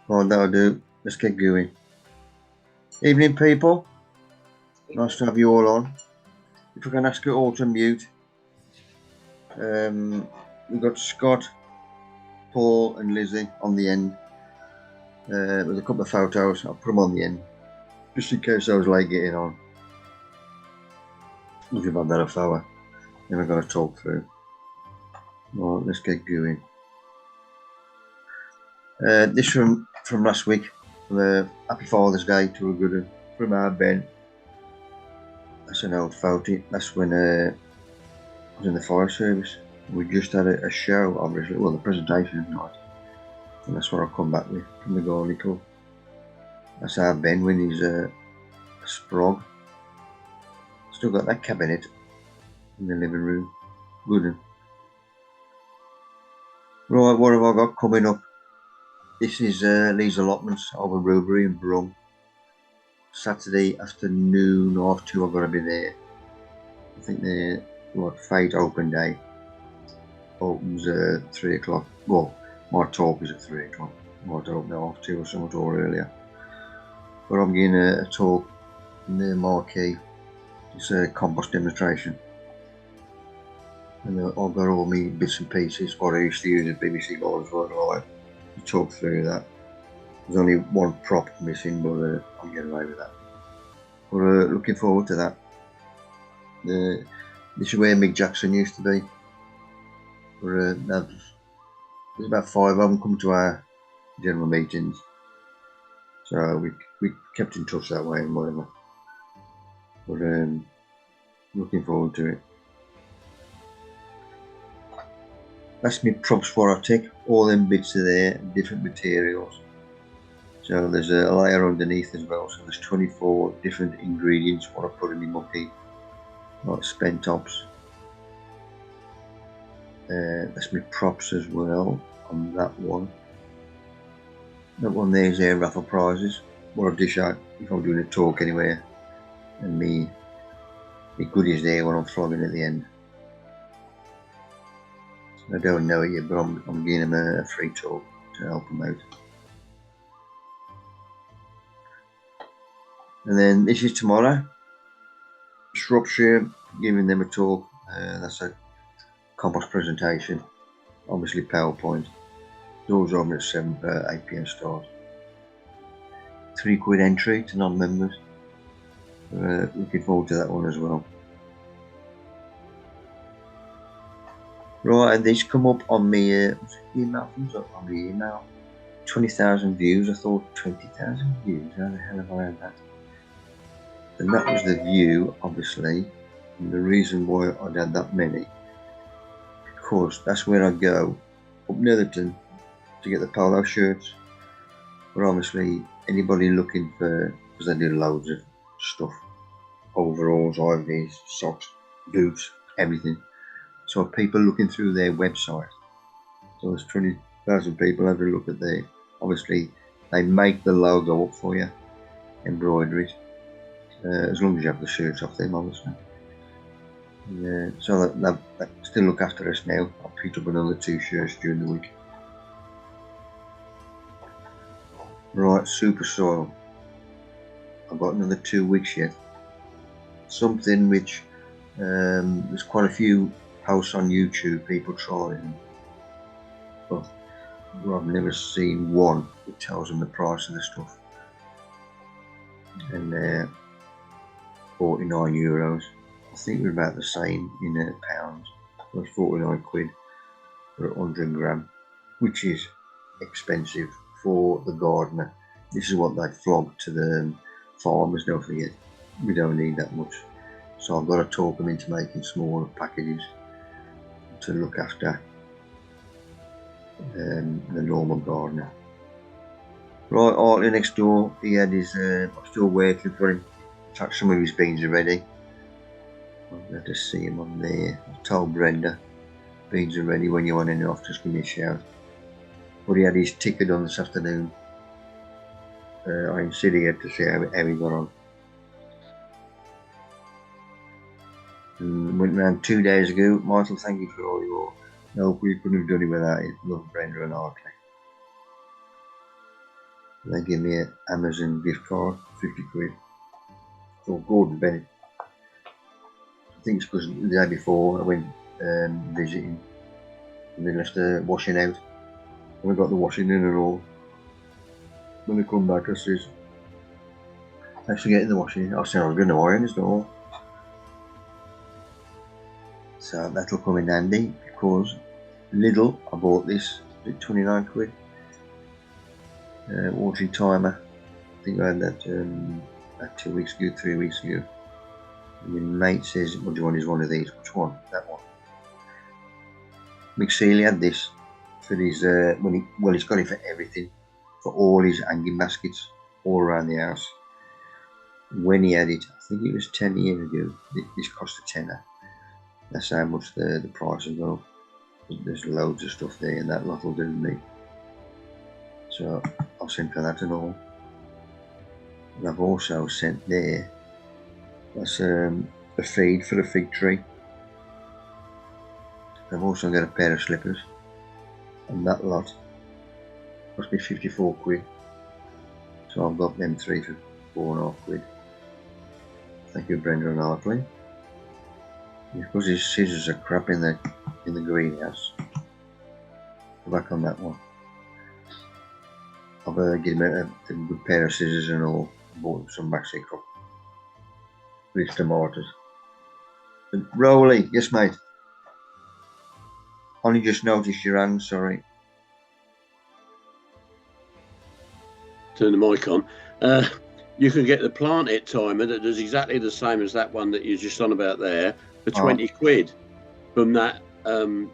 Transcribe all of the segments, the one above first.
Right, that'll do. Let's get going. Evening, people. Nice to have you all on. If I can ask you all to mute. We've got Scott, Paul and Lizzie on the end. With a couple of photos. I'll put them on the end. Just in case I was late getting on. We've had that a hour. Then we've got to talk through. Right, let's get going. This from last week. Happy Father's Day to a good one from our Ben. That's an old photo. That's when I was in the fire service. We just had a show, obviously. Well, the presentation night. And that's what I'll come back with from the Garley Club. That's our Ben when he's a sprog. Still got that cabinet in the living room. Good one. Right, what have I got coming up? This is Lee's Allotments over Rubery and Brum. Saturday afternoon, 2:30, I've got to be there. I think they're Fate Open Day. Opens at 3 o'clock. Well, my talk is at 3 o'clock. Might open at 2:30 or something or earlier. But I'm getting a talk in the marquee. It's a compost demonstration. And I've got all my bits and pieces. What I used to use at BBC Live to talk through that. There's only one prop missing, but I'm getting away with that. But looking forward to that. This is where Mick Jackson used to be. There's about 5 of them come to our general meetings. So we kept in touch that way and whatever. But looking forward to it. That's my props for I take. All them bits are there, different materials. So there's a layer underneath as well. So there's 24 different ingredients what I put in my mucky, like spent tops. That's my props as well on that one. That one there is air raffle prizes. What I dish out if I'm doing a talk anywhere, and me goodies there when I'm flogging at the end. I don't know it yet, but I'm giving them a free talk to help them out. And then this is tomorrow. Shropshire, giving them a talk. That's a compost presentation. Obviously PowerPoint. Doors open at 8 PM start. £3 entry to non-members. Looking forward to that one as well. Right, and these come up on me email. Comes up on my email. 20,000 views. I thought 20,000 views. How the hell have I had that? And that was the view, obviously. And the reason why I'd had that many, because that's where I go up Netherton to get the polo shirts. But obviously, anybody looking for, because I do loads of stuff, overalls, IVs, socks, boots, everything. So people looking through their website. So there's 20,000 people have a look at there. Obviously, they make the logo up for you, embroider it, as long as you have the shirts off them, obviously. So that still look after us now. I picked up another 2 shirts during the week. Right, super soil. I've got another 2 weeks yet. Something which there's quite a few posts on YouTube, people trying, but I've never seen one that tells them the price of the stuff. And 49 euros. I think we're about the same in pounds. It was 49 quid for 100 gram, which is expensive for the gardener. This is what they flog to the farmers, don't forget. We don't need that much. So I've got to talk them into making smaller packages to look after the normal gardener. Right, Artie next door, he had his, I'm still waiting for him. Some of his beans are ready. I'm glad to see him on there. I told Brenda, beans are ready, when you want any off, just give me a shout. But he had his ticket on this afternoon. I'm sitting here to see how he got on. And went round 2 days ago. Michael, thank you for all your No, we couldn't have done it without it. Love Brenda and Hartley. They give me an Amazon gift card, 50 quid. For Gordon Bennett. I think it's because the day before I went visiting and they left the washing out. And I got the washing in and all. When I come back, I says, thanks for getting the washing. I said, I'm going to iron as well. So that'll come in handy because Lidl, I bought this at 29 quid. Watering timer. I think I had that 2 weeks ago, 3 weeks ago. And my mate says, what do you want is one of these? Which one? That one. McSeely had this for his, he's got it for everything. For all his hanging baskets all around the house. When he had it, I think it was 10 years ago, this cost a tenner. That's how much the price has gone up. There's loads of stuff there and that lot will do me. So I'll send for that and all. And I've also sent there, that's a feed for the fig tree. I've also got a pair of slippers. And that lot cost me 54 quid. So I've got them 3 for 4.5 quid. Thank you, Brenda and Hartley. Because his scissors are crap in the greenhouse. Back on that one. I've given him a good pair of scissors and all. Bought him some maxi crop with tomatoes. And Rowley, yes mate. Only just noticed your hand, sorry. Turn the mic on. You can get the plant it timer that does exactly the same as that one that you're just on about there for 20 quid from that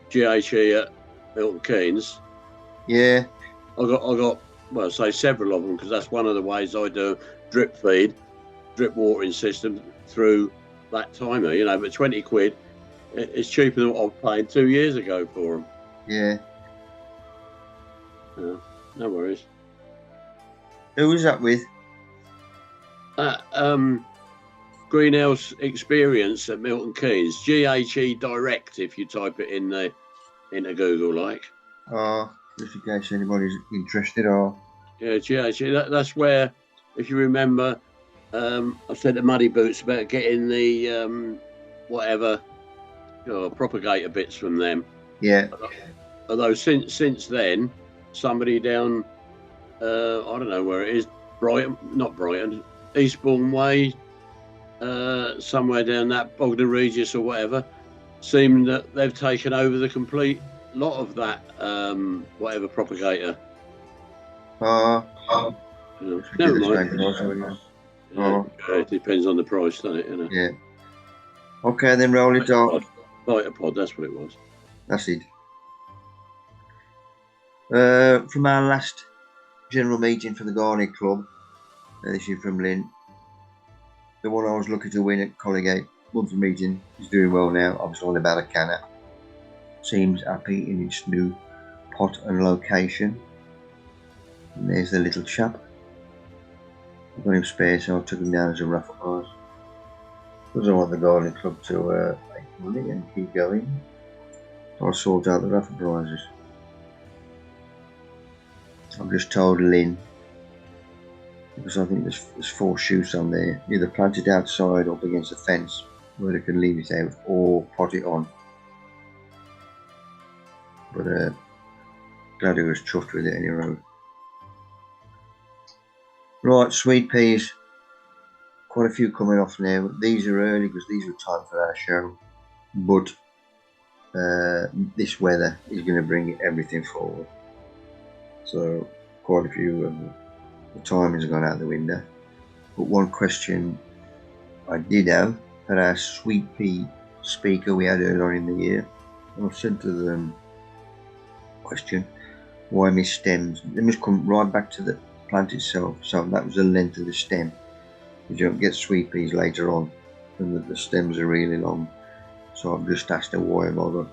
GHE at Milton Keynes. Yeah. I got well, say several of them because that's one of the ways I do drip feed, drip watering system through that timer. You know, but 20 quid, it's cheaper than what I was paying 2 years ago for them. Yeah. No worries. Who was that with? Greenhouse Experience at Milton Keynes. GHE Direct if you type it into Google, like. Oh, just in case anybody's interested or. Yeah, GHE. That's where, if you remember, I said to Muddy Boots about getting the propagator bits from them. Yeah. Although since then, somebody down, I don't know where it is, not Brighton, Eastbourne Way, somewhere down that Bogdan Regis or whatever, seemed that they've taken over the complete lot of that whatever propagator. Never mind. It depends on the price, doesn't it? You know? Yeah. Okay, then roll it off. Vitapod, that's what it was. That's it. From our last general meeting for the Garnet Club, this is from Lynn. The one I was looking to win at Colligate monthly meeting is doing well now. Obviously all about a canna. Seems happy in its new pot and location. And there's the little chap. I've got him spare, so I took him down as a raffle prize. Because I want the Garden Club to make money and keep going. So I sort out the raffle prizes. I've just told Lynn, because I think there's 4 shoots on there, either plant it outside or up against the fence where they can leave it out or pot it on. But glad he was chuffed with it anyway. Right, sweet peas. Quite a few coming off now. These are early because these are time for our show. But this weather is going to bring everything forward. So quite a few of the timing's gone out the window. But one question I did have at our sweet pea speaker we had earlier in the year, I said to them, question, why my stems? They must come right back to the plant itself. So that was the length of the stem. You don't get sweet peas later on, and the stems are really long. So I've just asked her why I've got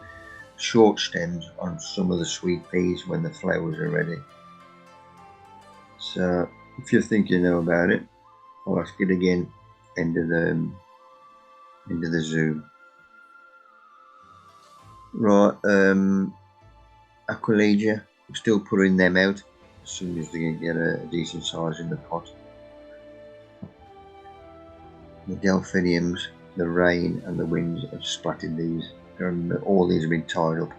short stems on some of the sweet peas when the flowers are ready. So if you think you know about it, I'll ask it again into the Zoom. Right, Aquilegia, I'm still putting them out as soon as they can get a decent size in the pot. The delphiniums, the rain and the winds have splattered these, and all these have been tied up.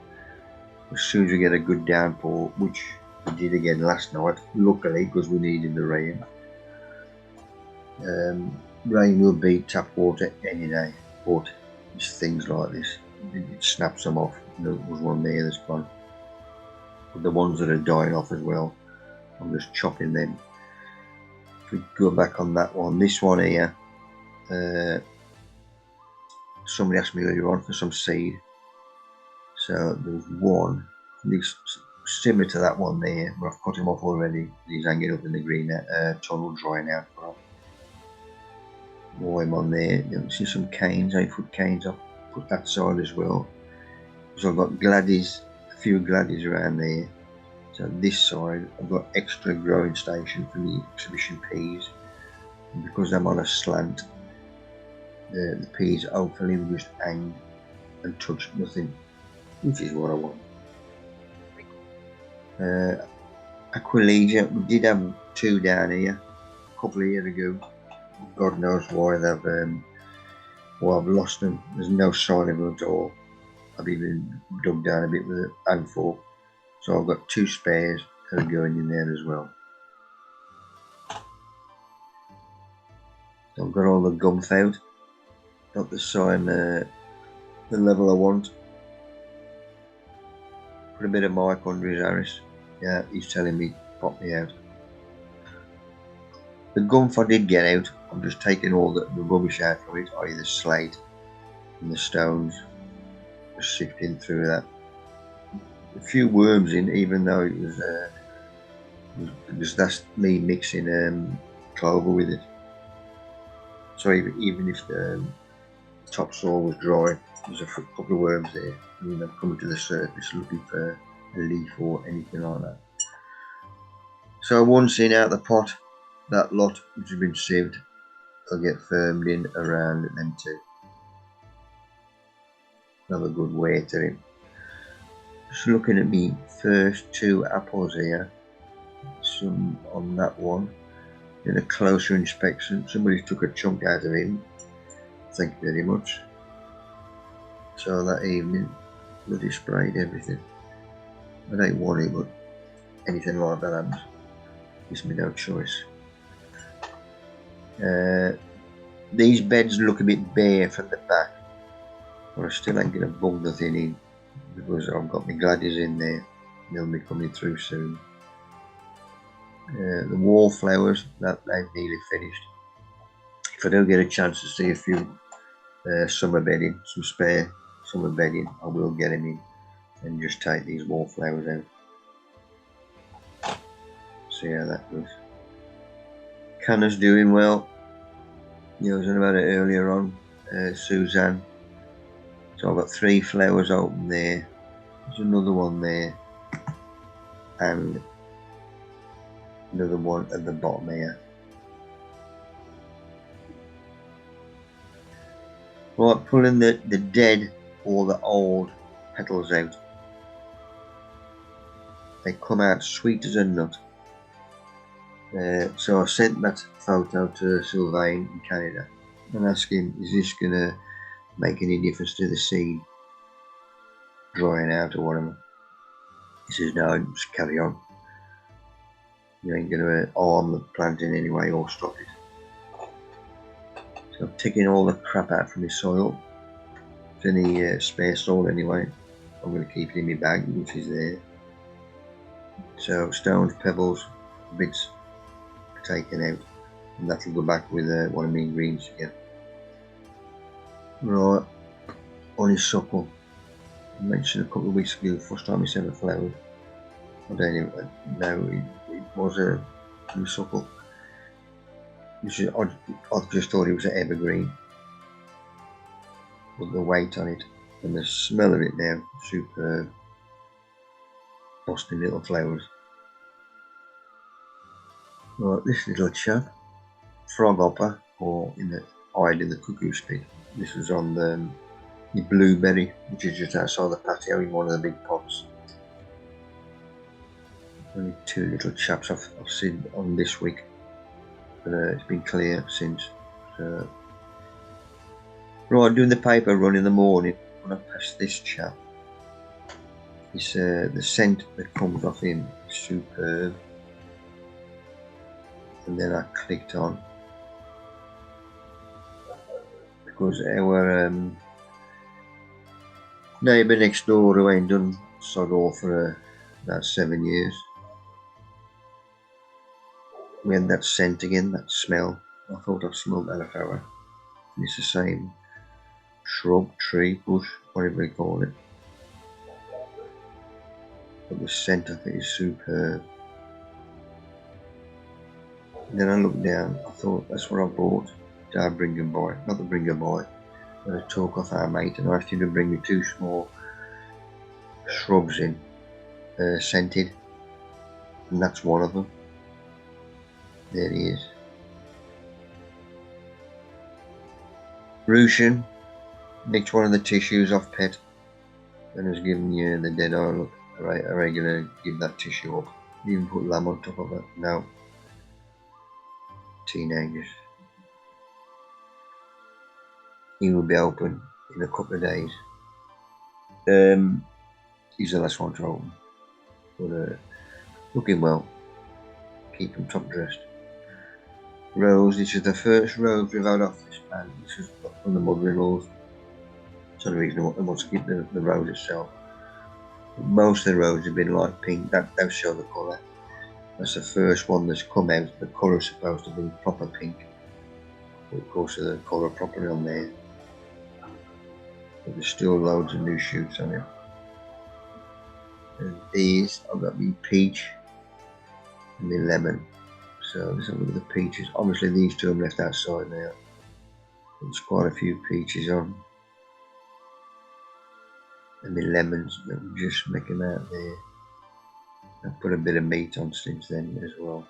As soon as we get a good downpour, which we did again last night, luckily because we needed the rain. Rain will beat tap water any day, but it's things like this, it snaps them off. There was one there that's gone. But the ones that are dying off as well, I'm just chopping them. If we go back on that one, this one here, somebody asked me earlier on for some seed. So there's one, this similar to that one there, but I've cut him off already. He's hanging up in the green tunnel drying out for him. More him on there. You can see some canes, 8-foot canes. I'll put that side as well. So I've got gladdies, a few gladdies around there. So this side, I've got extra growing station for the exhibition peas. And because I'm on a slant, the peas hopefully will just hang and touch nothing, which is what I want. Aquilegia, we did have two down here a couple of years ago. God knows why I've lost them. There's no sign of them at all. I've even dug down a bit with a handful. So I've got two spares that are going in there as well. So I've got all the gumph out. Got the sign, the level I want. Put a bit of mic under his Harris. Yeah, he's telling me pop me out. The gumph I did get out, I'm just taking all the rubbish out from it, i.e. the slate and the stones, just sifting through that. A few worms in, even though it was that's me mixing clover with it. So even if the topsoil was dry, there's a couple of worms there, and they're coming to the surface looking for a leaf or anything like that. So once in out the pot, that lot which has been sieved, will get firmed in around them two. Have a good weight to it. Just looking at me first two apples here, some on that one. In a closer inspection, somebody took a chunk out of him. Thank you very much. So that evening, bloody sprayed everything. I don't want it, but anything like that happens. Gives me no choice. These beds look a bit bare from the back, but I still ain't going to bung nothing in because I've got my gladies in there. They'll be coming through soon. The wallflowers, that they've nearly finished. If I don't get a chance to see a few summer bedding, some spare summer bedding, I will get them in and just take these wallflowers out. See how that goes. Canna's doing well. I was on about it earlier on, Suzanne. So I've got 3 flowers open there. There's another one there, and another one at the bottom here. Right, pulling the dead or the old petals out. They come out sweet as a nut. So I sent that photo to Sylvain in Canada and asked him, is this going to make any difference to the seed drying out or whatever? He says, no, just carry on. You ain't going to harm the plant in any way or stop it. So I'm taking all the crap out from the soil. If any spare soil anyway, I'm going to keep it in my bag, which is there. So stones, pebbles, bits are taken out, and that'll go back with one of my greens again. Right, honeysuckle. I mentioned a couple of weeks ago, first time I sent a flower. I don't even know, it was a honeysuckle. I just thought it was an evergreen. But the weight on it and the smell of it now, superb. Busting little flowers. Right, this little chap, frog hopper, or in the hide in the cuckoo stick. This was on the the blueberry, which is just outside the patio in one of the big pots. Only 2 little chaps I've seen on this week, but it's been clear since. So. Right, doing the paper run in the morning when I passed this chap. It's the scent that comes off him is superb. And then I clicked on, because our neighbour next door, who ain't done sod all for about 7 years, we had that scent again, that smell. I thought I smelled that forever. It's the same shrub, tree, bush, whatever you call it. But the scent of it is superb. And then I looked down, I thought that's what I bought to bring and buy. Not to bring and buy, but I took off our mate and I asked him to bring me 2 small shrubs in, scented. And that's one of them. There he is. Russian nicked one of the tissues off Pet and has given you the dead eye look. Right, are they going to give that tissue up? Even put lamb on top of it? No. Teenagers. He will be open in a couple of days. He's the last one to open. But looking well. Keep him top dressed. Rose, this is the first rose we've had off this band. This is from the mother-in-law's. That's the reason I want to keep the rose itself. Most of the roses have been light pink. That don't show the colour. That's the first one that's come out. The colour is supposed to be proper pink. But of course, the colour properly on there. But there's still loads of new shoots on it. And these, I've got me peach and me lemon. So let's have a look at the peaches. Obviously, these 2 I'm left outside now. There's quite a few peaches on. And the lemons, just make them out there. I've put a bit of meat on since then as well.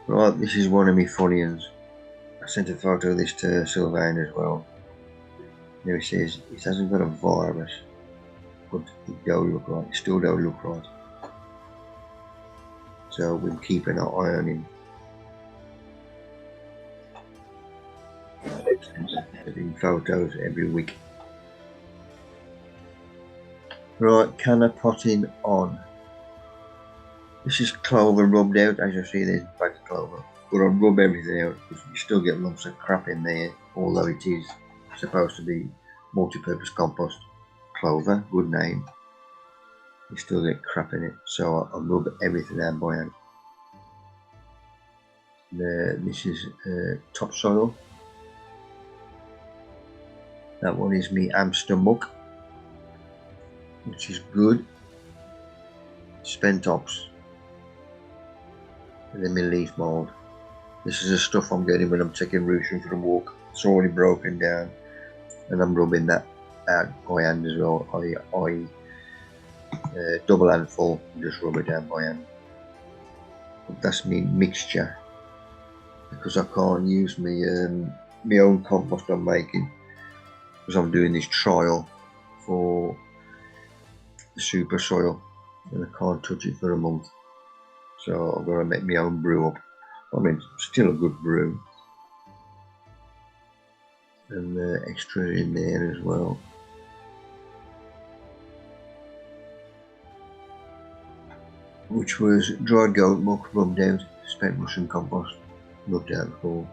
Right, this is one of my funny ones. I sent a photo of this to Sylvain as well. Now he says it hasn't got a virus, but it don't look right. It still don't look right. So we'll keep an eye on him. Taking photos every week. Right, canna potting on. This is clover rubbed out. As you see, there's a bag of clover. But I rub everything out because you still get lumps of crap in there, although it is supposed to be multi-purpose compost. Clover, good name. You still get crap in it, so I rub everything out by hand. This is topsoil. That one is me Amster muck, which is good. Spentops. And then my leaf mould. This is the stuff I'm getting when I'm taking Russian for a walk. It's already broken down, and I'm rubbing that out by hand as well. I double handful and just rub it down by hand. But that's me mixture, because I can't use my own compost I'm making, because I'm doing this trial for the super soil and I can't touch it for a month. So I've got to make my own brew up. I mean, still a good brew. And extra in there as well. Which was dried goat muck rubbed out, spent Russian compost, rubbed out before.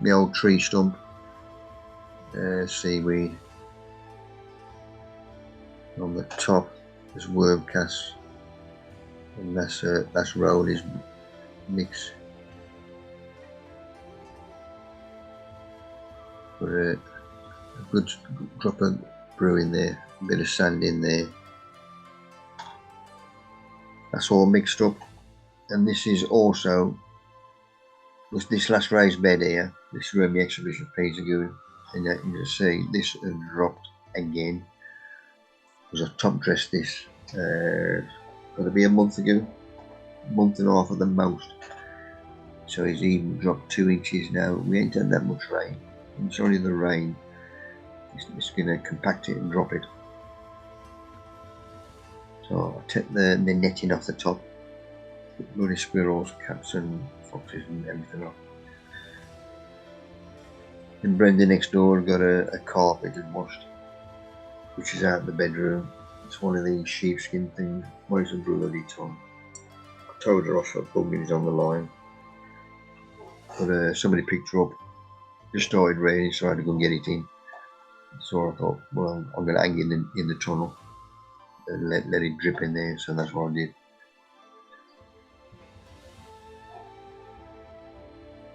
The old tree stump, seaweed. On the top is worm cast, and that's Rowley's mix. Put a good drop of brew in there, a bit of sand in there. That's all mixed up, and this is also this last raised bed here. This is where my exhibition piece are going, and you can see this has dropped again. Because I top dressed this, got to be a month ago, a month and a half at the most. So it's even dropped 2 inches now. We ain't had that much rain. It's only the rain It's just going to compact it and drop it. So I take the netting off the top, put bloody squirrels, cats and foxes and everything off. And Brenda next door got a carpet and washed, which is out in the bedroom. It's one of these sheepskin things, weighs a bloody ton. I told her off for buggings on the line, but somebody picked her up. Just started raining, so I had to go and get it in. So I thought, well, I'm going to hang it in the tunnel and let it drip in there. So that's what I did.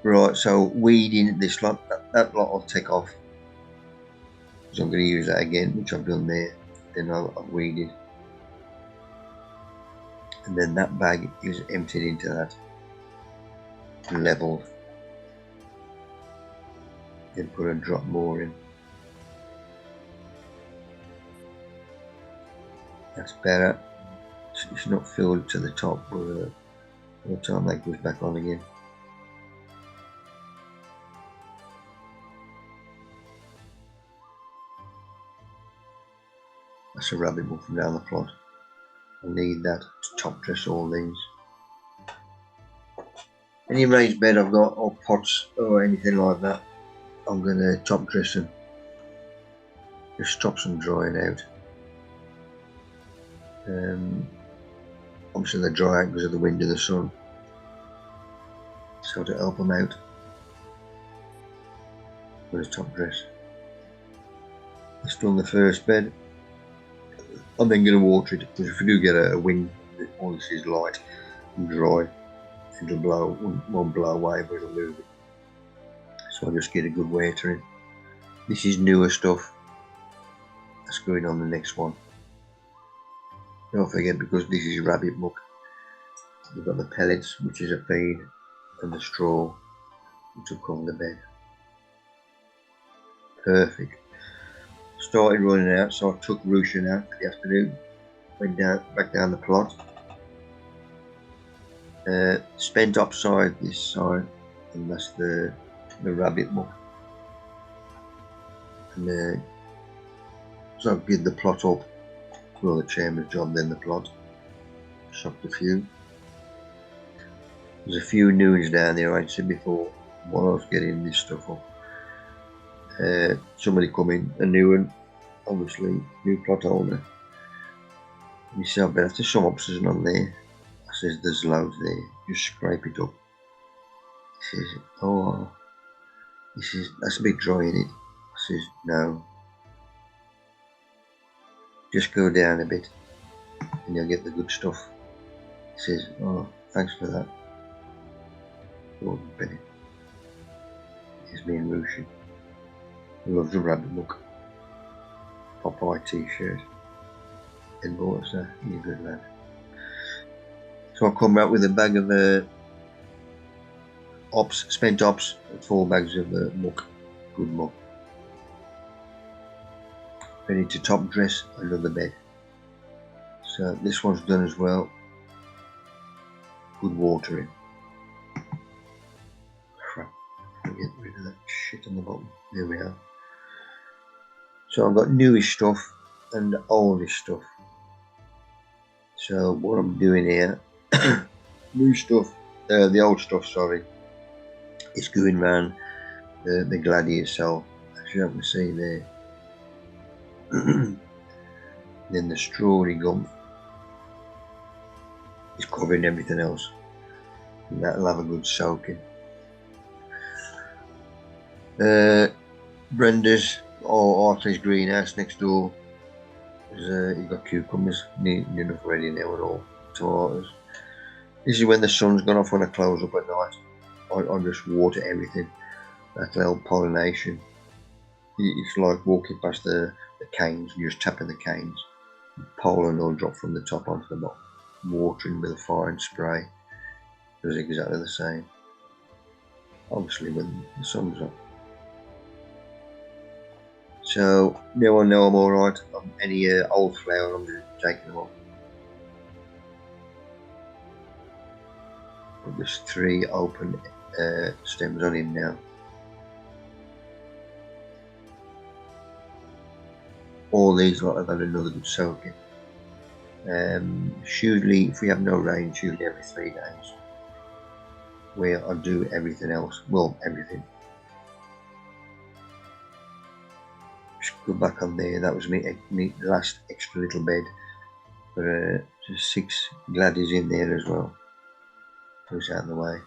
Right, so weeding this lot, that lot I'll take off, because I'm going to use that again, which I've done there. Then I've weeded, and then that bag is emptied into that, leveled. Then put a drop more in. That's better. It's not filled to the top, but by the time that goes back on again. That's a rabbit muck from down the plot. I need that to top dress all these. Any raised bed I've got, or pots or anything like that, I'm going to top dress them. Just stop some drying out. Obviously they dry out because of the wind and the sun, so to help them out, with a top dress. I've done the first bed. I'm then going to water it, because if we do get a wind, all this is light and dry, it'll blow, won't blow away, but it'll move it. So I'll just get a good water in. This is newer stuff. That's going on the next one. Don't forget, because this is rabbit muck, you've got the pellets, which is a feed, and the straw, which will cover the bed. Perfect. Started running out, so I took Russian out for the afternoon. Went back down the plot. Spent upside this side, and that's the rabbit muck. And so I did the plot up. Well, the chairman's job, then the plot. Shocked a few. There's a few new ones down there, I said before, while I was getting this stuff up. Somebody come in, a new one, obviously, new plot holder. And he said, I bet after some options on there. I says, there's loads there, just scrape it up. He says, oh, he says, that's a bit dry in it. I says, no. Just go down a bit and you'll get the good stuff. He says, oh, thanks for that. Gordon Bennett. Here's me and Rushi. He loves a rabbit muck. Popeye t-shirt. And bought us that. He's a good lad. So I come back with a bag of spent ops, 4 bags of muck. Good muck. Ready to top dress another bed. So this one's done as well. Good watering. Crap. I'll get rid of that shit on the bottom. There we are. So I've got newish stuff and oldish stuff. So what I'm doing here, new stuff, the old stuff, sorry, is going round the gladioli itself, as you can see there. Then the strawy gum is covering everything else, and that'll have a good soaking. Brenda's or Artley's greenhouse next door, you've got cucumbers neat enough ready now and all, tomatoes. This is when the sun's gone off, when I close up at night. I just water everything. That'll help pollination. It's like walking past the canes, you're just tapping the canes. Pollen will drop from the top onto the bottom. Watering with a fine spray does exactly the same. Obviously when the sun's up. So now I know I'm alright. Any old flowers, I'm just taking them off. But there's 3 open stems on him now. all these lot have had another good soaking. Usually, if we have no rain, it's usually every 3 days, where I do everything else. Well, everything. Just go back on there. That was me last extra little bed. But just 6 gladies in there as well. Push out of the way.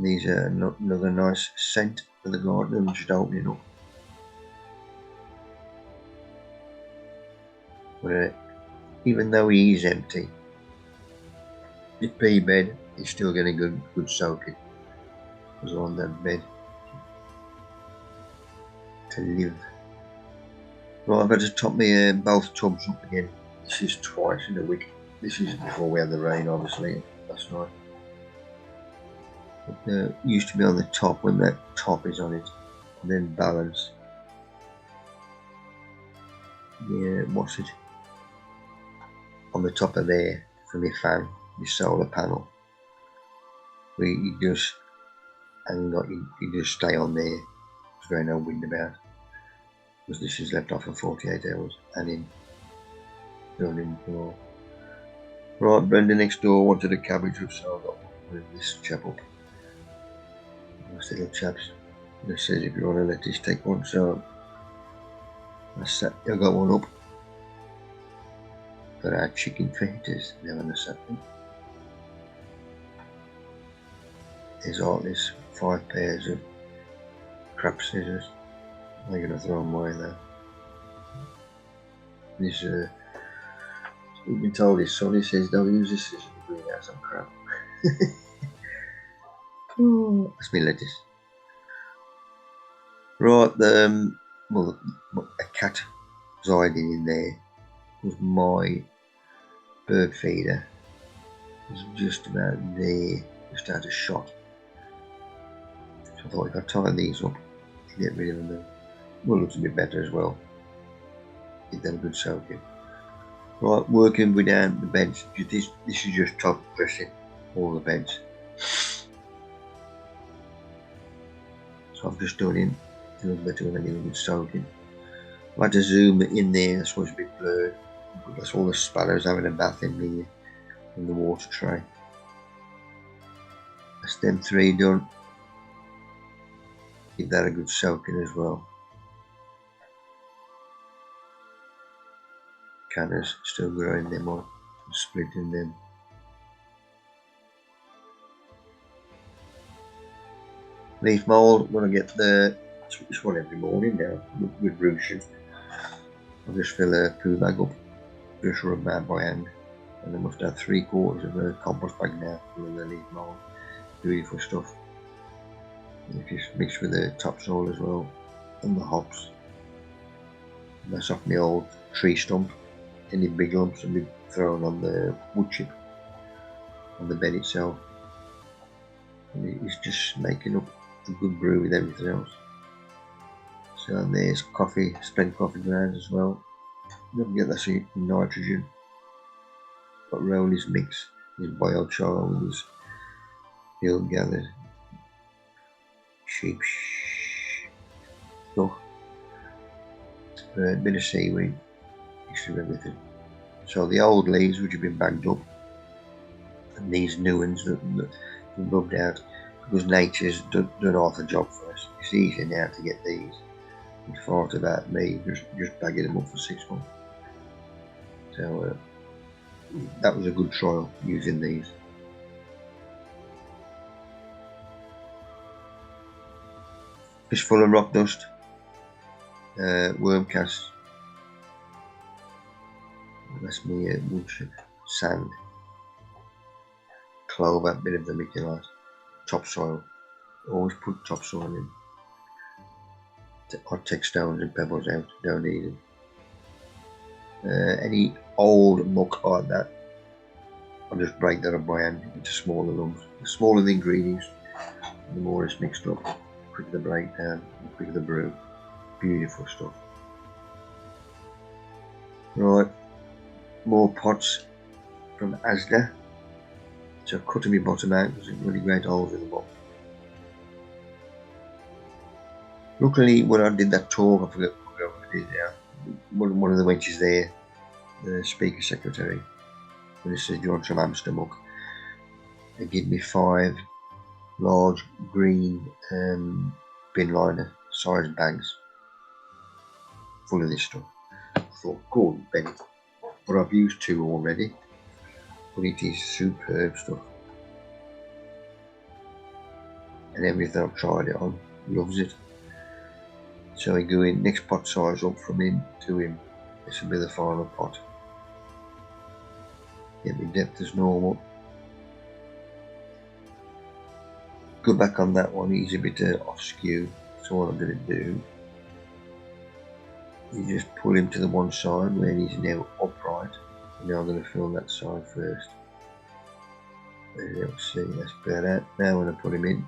These are another nice scent for the garden. I'm just opening up. But even though he is empty, his pea bed is still getting good soaking. I was on that bed to live. Right, I've had to top me both tubs up again. This is twice in a week. This is before we had the rain, obviously, last night. But, used to be on the top when that top is on it, and then balance. Yeah, what's it? On the top of there from your fan, your solar panel. Where you just hang on, you just stay on there. There's very no wind about. Because this is left off for 48 hours and in building floor. Right, Brenda next door wanted a cabbage up, so I got this chap up. Nice little chaps. It says if you want to let this take one, so I got one up. Got our chicken fajitas now on the Saturday. There's all this 5 pairs of crap scissors. I'm going to throw them away though. This, we've been told his son, he says, don't use this scissors to bring out some crap. That's me lettuce. Right, well, a cat was hiding in there. Was my bird feeder. It was just about there, just out of shot. So I thought if I tie these up to get rid of them, well, looks a bit better as well. Give them a good soaking. Right, working with down the beds. This is just top dressing all the beds. So I've just done in a little better when I give a good soaking. I had to zoom in there, that's why it's a bit blurred. That's all the sparrows having a bath in the water tray. That's them 3 done. Give that a good soaking as well. Cannas still growing them on and splitting them. Leaf mould, when I get this one every morning now with ruching. I'll just fill a poo bag up, just rub that by hand, and I must have 3/4 of a compost bag now full of the leaf mould. Beautiful stuff. And if you mix with the topsoil as well, and the hops. And that's off my old tree stump. Any big lumps will be thrown on the wood chip on the bed itself. And it's just making up a good brew with everything else. So and there's coffee, spent coffee grounds as well. Don't get that nitrogen. Got Rowley's mix, his biochar with his field gathered sheep stuff. A bit of seaweed, mixed with everything. So the old leaves which have been bagged up, and these new ones that rubbed out, because nature's done half the job for us. It's easy now to get these. It's far to that me just bagging them up for 6 months. So that was a good trial using these. Fish full of rock dust, worm cast. That's me wood chip, sand, clover, bit of vermiculite, topsoil. Always put topsoil in. I'll take stones and pebbles out, don't need them. Any old muck like that, I'll just break that up by hand into smaller lumps. The smaller the ingredients, the more it's mixed up. The quicker the breakdown, the quicker the brew. Beautiful stuff. Right, more pots from Asda. So I've cut my bottom out because there's really great holes in the bottom. Luckily, when I did that talk, I forgot what I did there. one of the wenches there, the speaker secretary, when he says, "Do you want some hamster muck?" They give me 5 large green bin liner size bags full of this stuff. I thought, go on, Bennett, but I've used 2 already, but it is superb stuff. And everything I've tried it on, loves it. So I go in, next pot size up from him to him. This will be the final pot. Get my depth as normal. Go back on that one, he's a bit off skew. So what I'm going to do, you just pull him to the one side where he's now upright. And now I'm going to fill that side first. There you see, that's better. Now I'm going to put him in.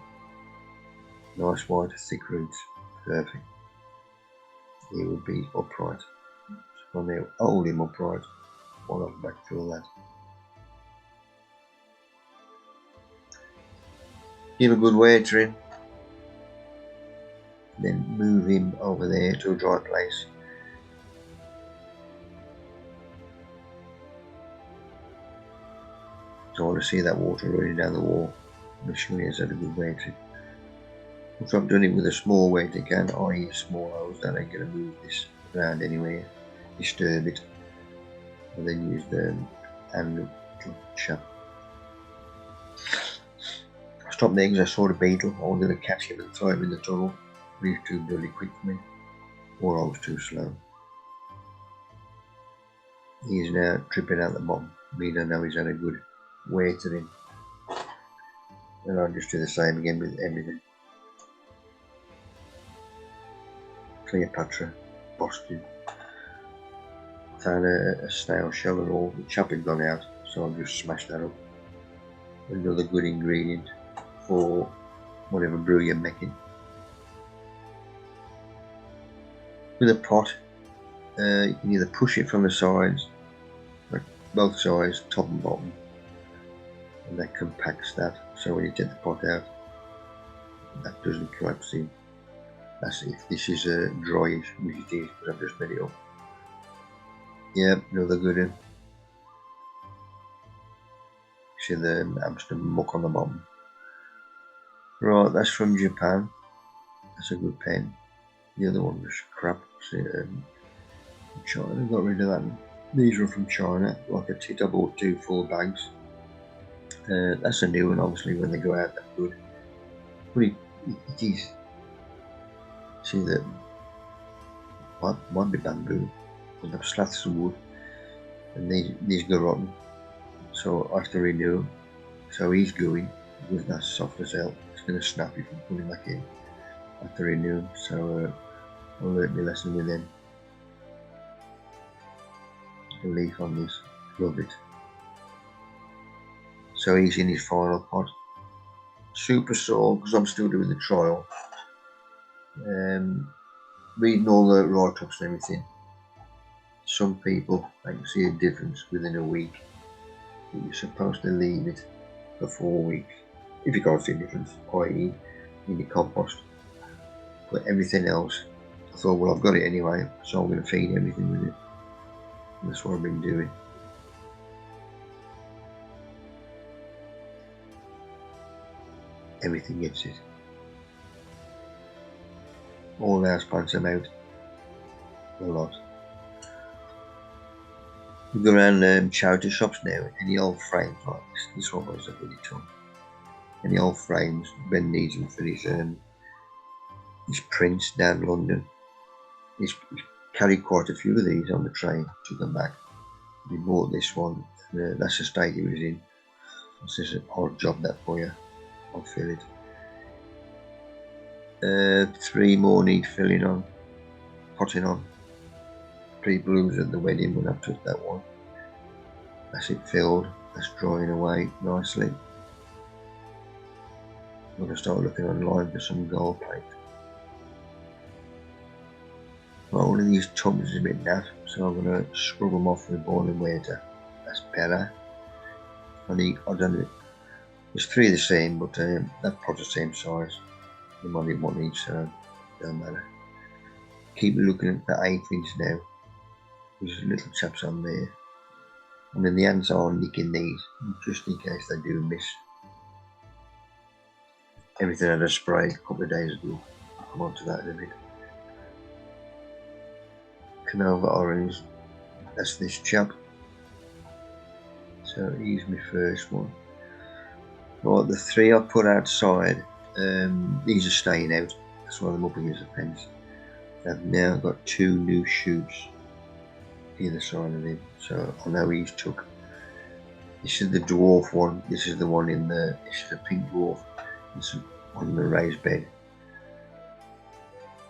Nice wide, thick roots. Perfect. He will be upright. So I'll now hold him upright while I backfill that. Give a good watering. Then move him over there to a dry place. So I want to see that water running down the wall. Make sure he has had a good watering. Once I've done it with a small watering can, i.e. a small hose, that ain't going to move this around anywhere, disturb it. And then use the hand to chop. I stopped there because I saw the beetle. I wanted to catch him and throw him in the tunnel. But he was too bloody quick for me, or I was too slow. He is now dripping out the bottom. I mean, I know he's had a good watering. And I'll just do the same again with everything. Cleopatra, Boston. Found a snail shell and all. The chopping gone out, so I'll just smash that up. Another good ingredient for whatever brew you're making. With a pot, you can either push it from the sides, like both sides, top and bottom, and that compacts that. So when you take the pot out, that doesn't collapse in. That's if this is a dryish, which it is, because I've just made it up. Yeah, another good one. See the hamster muck on the bottom. Right, that's from Japan. That's a good pen. The other one was crap. See, China, got rid of that. These are from China. Like a tit, I bought 2 full bags. That's a new one, obviously, when they go out that good. But it is. See that might be bamboo. But I've slathed some wood, and these go rotten. So I have to renew them. So he's going because that's soft as hell. It's going to snap if you put him back in. I have to renew them. So I'll learn my lesson with them. The leaf on this, love it. So he's in his final pot. Super sore because I'm still doing the trial. Reading all the write-ups and everything. Some people, I can see a difference within a week. But you're supposed to leave it for 4 weeks. If you can't see a difference, i.e. in the compost. But everything else, I thought, well, I've got it anyway, so I'm going to feed everything with it. And that's what I've been doing. Everything gets it. All the house plants I'm out. A lot. We go around charity shops now, any old frames like this. This one was a really ton. Any old frames, Ben needs them for his prints down London. He's carried quite a few of these on the train, took them back. He bought this one, that's the state he was in. It's just an odd job that for you. I'll fill it. 3 more need filling on, potting on. People who was at the wedding when I took that one. That's it filled, that's drying away nicely. I'm going to start looking online for some gold paint. Well, one of these tubs is a bit naff, so I'm going to scrub them off with boiling water. That's better. I don't know, there's 3 the same, but that pot's the same size. You might need one each, so it doesn't matter. Keep looking at the 8 inch now. There's little chaps on there. I mean, the ants are nicking these, just in case they do miss. Everything had a spray a couple of days ago. I'll come on to that in a bit. Canova orange, that's this chap. So he's my first one. Right, the 3 I put outside, these are staying out. That's why I'm up against the fence. I've now got 2 new shoots either side of him. So I know he's took. This is the dwarf one. This is the one in the. This is a pink dwarf. This is on the raised bed.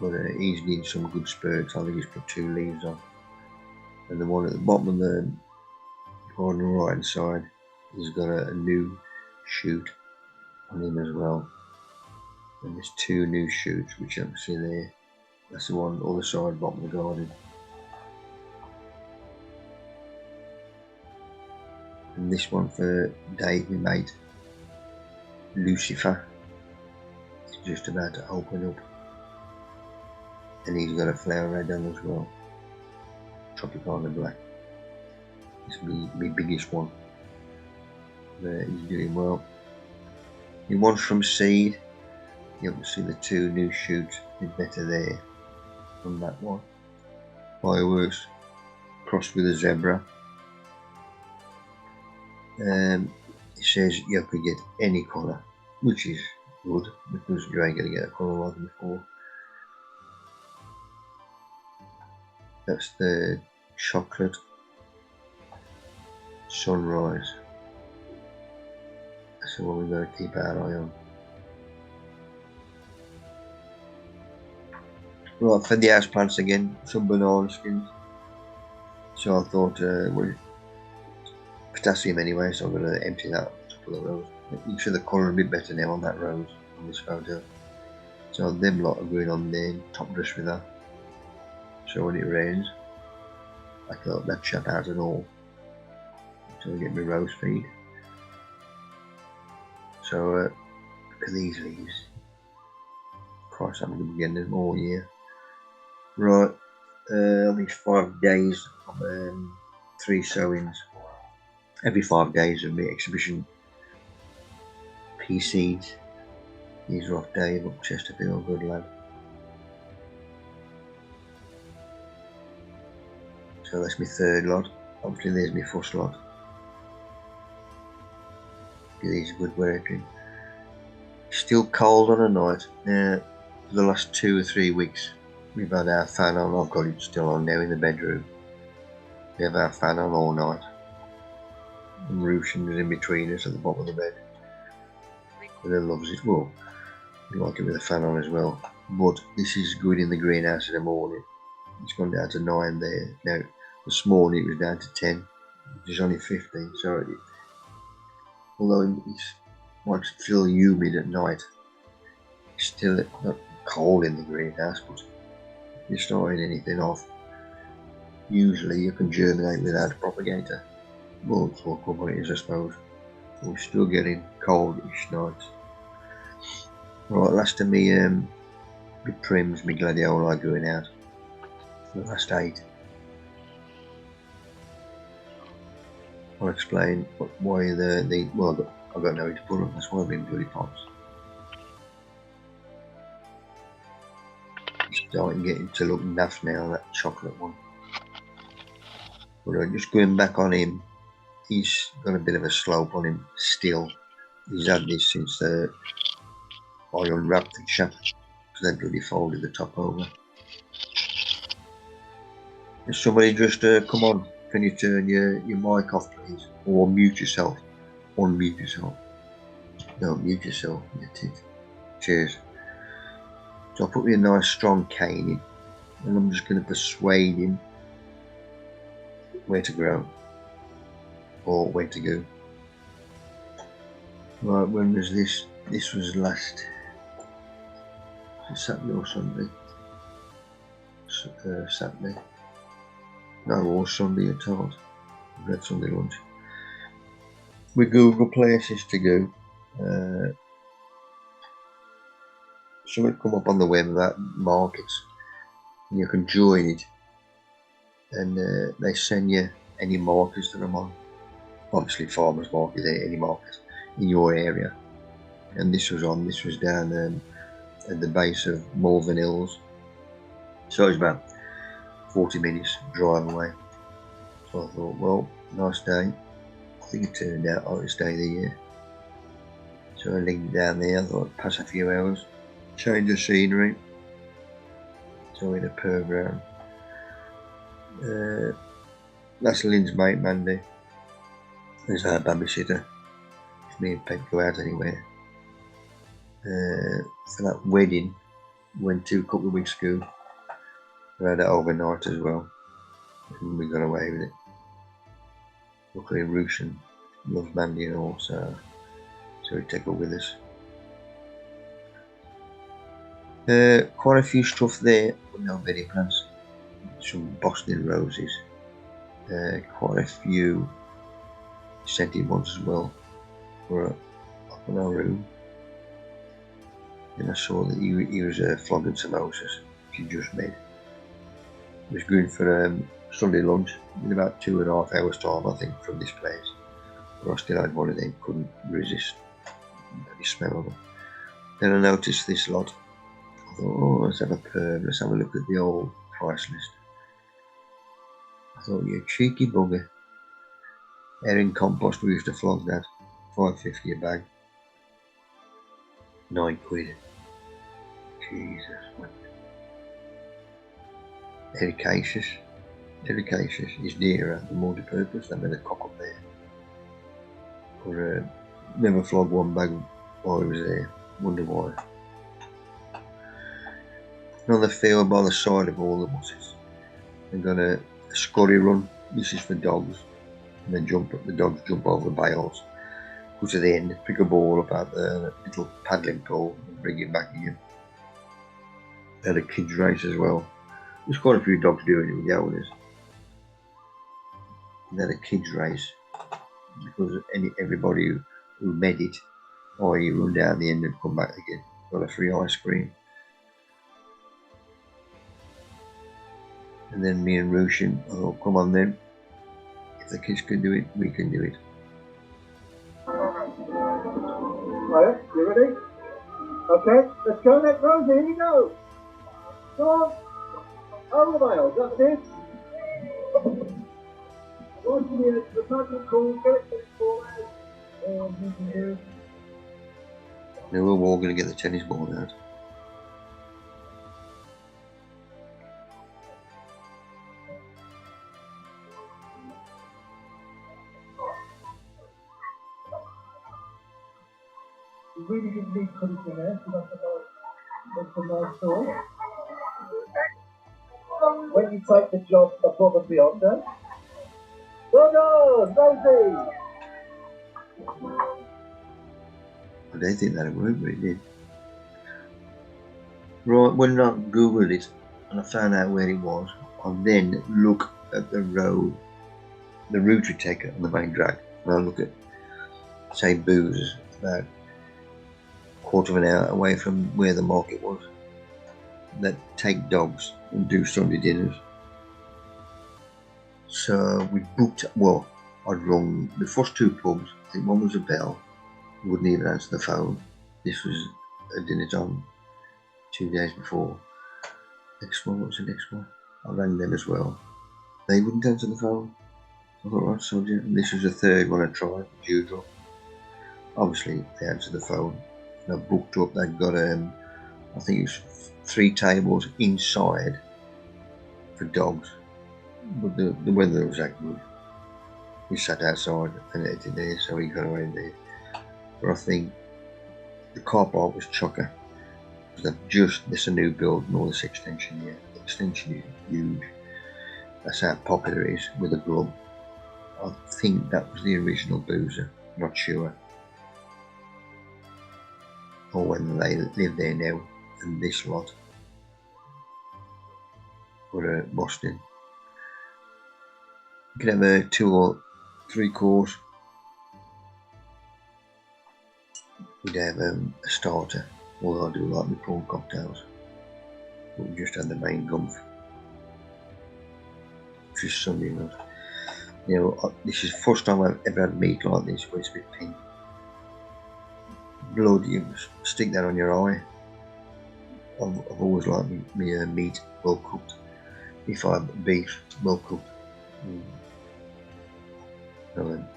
But he's getting some good spurts. I think he's put 2 leaves on. And the one at the bottom of the on the right hand side, he's got a new shoot on him as well. And there's 2 new shoots which you can see there. That's the one other side, bottom of the garden. And this one for Dave, my mate, Lucifer. It's just about to open up. And he's got a flower red on as well. Tropicana black. It's my biggest one. He's doing well. He wants from seed. You can see the 2 new shoots. It's better there on that one. Fireworks crossed with a zebra. It says you could get any colour, which is good because you ain't going to get a colour like before. That's the chocolate sunrise. That's the one we've got to keep our eye on. Right, for the house plants again, some banana skins. So I thought, well, potassium anyway, so I'm going to empty that on top of the rose. You can see the colour a bit better now on that rose on this photo. So them lot are going on there, top dress with that. So when it rains, I can help that chap out and all. So I get my rose feed. So look at these leaves. Christ, I'm going to be getting them all year. Right, I think 5 days of 3 sowings. Every 5 days of my exhibition pea seeds. He's off Dave up Chesterfield, good lad. So that's my 3rd lot. Obviously there's my 1st lot. These are good working. Still cold on a night. For the last 2 or 3 weeks we've had our fan on. I've got it still on now in the bedroom. We have our fan on all night. And Russian is in between us at the bottom of the bed. And he loves it. Well, we like it with the fan on as well. But this is good in the greenhouse in the morning. It's gone down to 9 there. Now, this morning it was down to 10. Which is only 15. So, although it's might feel humid at night, it's still not cold in the greenhouse, but if you're starting anything off, usually you can germinate without a propagator. Well, it's what cover it is, I suppose. But we're still getting coldish nights. Right, last of me, my prims, my gladioli going out. The last 8. I'll explain why well, I've got nowhere to put them, that's why I've been bloody pots. It's starting getting to look naff now, that chocolate one. But just going back on him, he's got a bit of a slope on him still. He's had this since I unwrapped the chap, because they bloody folded the top over. If somebody just come on, can you turn your mic off please? Or mute yourself. Unmute yourself. No, mute yourself, you tit. Cheers. So I'll put me a nice strong cane in, and I'm just going to persuade him where to grow or where to go. Right, when was this? This was last Saturday or Sunday. Saturday. No, or Sunday at all. I've had Sunday lunch. We Google places to go. Something come up on the web about markets, and you can join it, and they send you any markers that I'm on. Obviously, farmers market, any markers in your area. And this was down at the base of Malvern Hills. So it was about 40 minutes drive away. So I thought, well, nice day. I think it turned out hottest day of the year. So I linked down there, I thought I'd pass a few hours, change the scenery. So we had a perv round. That's Lynn's mate, Mandy. There's our babysitter. If me and Peg go out anywhere. For that wedding, went to a couple of weeks ago. We had it overnight as well. And we got away with it. Luckily, Rushan loves Mandy and all, so we take her with us. Quite a few stuff there, but no bedding plants. Some Boston roses. Quite a few scented ones as well for up in our room. Then I saw that he was flogging samosas, which he just made. He was going for Sunday lunch in about 2.5 hours time, I think, from this place. But I still had one of them, couldn't resist the smell of them. Then I noticed this lot. I thought, oh, let's have a perv, let's have a look at the old price list. I thought, you cheeky bugger. Herring compost, we used to flog that, £5.50 a bag. £9. Jesus. Ericaceous is dearer than multi-purpose. They made a cock up there. Or never flogged one bag while he was there. Wonder why. And on the field by the side of all the buses, they've got a scurry run. This is for dogs. And then the dogs jump over the bales. Go to the end, pick a ball up out the little paddling pool and bring it back again. They had a kids race as well. There's quite a few dogs doing it with the owners. They had a kids race because everybody who made it, or you run down the end and come back again, got a free ice cream. And then me and Rushan, I thought, come on then, if the kids can do it, we can do it. Right, you ready? Okay, let's go next, Rosie, here we go. Go on. Over the miles, that's it. Once you need the paddling pool, get it to the ball out. Now we're all going to get the tennis ball out. You really didn't need to put it in there, so that's a nice thought. When you take the job above and beyond that. Well done, Rosie! I don't think that'll work, but it did. Right, when I googled it and I found out where it was, I then look at the route we take on the main drag. And I look at, say, Booze, about a quarter of an hour away from where the market was, that take dogs and do Sunday dinners. So we booked, well, I'd rung the first two pubs. I think one was a Bell, wouldn't even answer the phone. This was a dinner time 2 days before. Next one, what was the next one? I rang them as well. They wouldn't answer the phone. I thought, right, soldier. And this was the third one I tried, as usual. Obviously, they answered the phone. And I booked up, they'd got, I think it was 3 tables inside for dogs. But the weather was that good. We sat outside and ate it there, so we got away there. But I think the car park was chocker. There's a new build and all this extension here. The extension is huge. That's how popular it is with a grub. I think that was the original Boozer, not sure. Or whether they live there now and this lot. Or Boston. You can have a 2 or 3 course. We'd have a starter, although I do like my prawn cocktails. But we just had the main gumph. which is Sunday night. You know, this is the first time I've ever had meat like this, where it's a bit pink. Blood, you stick that on your eye. I've always liked me meat well cooked. If I have beef well cooked,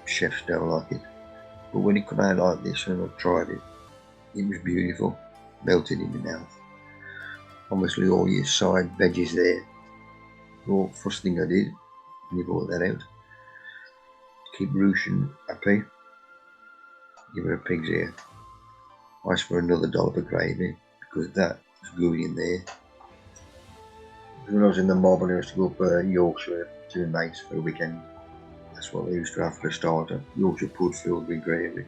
chefs don't like it. But when it came out like this and I tried it, it was beautiful, melted in my mouth. Obviously all your side veggies there. Well, first thing I did, when you brought that out, keep Russian happy, give her a pig's ear. I asked for another dollop of gravy because that was gooey in there. When I was in the mob and I used to go up Yorkshire to the mates for a weekend, that's what they used to have for a starter. Yorkshire pud filled with gravy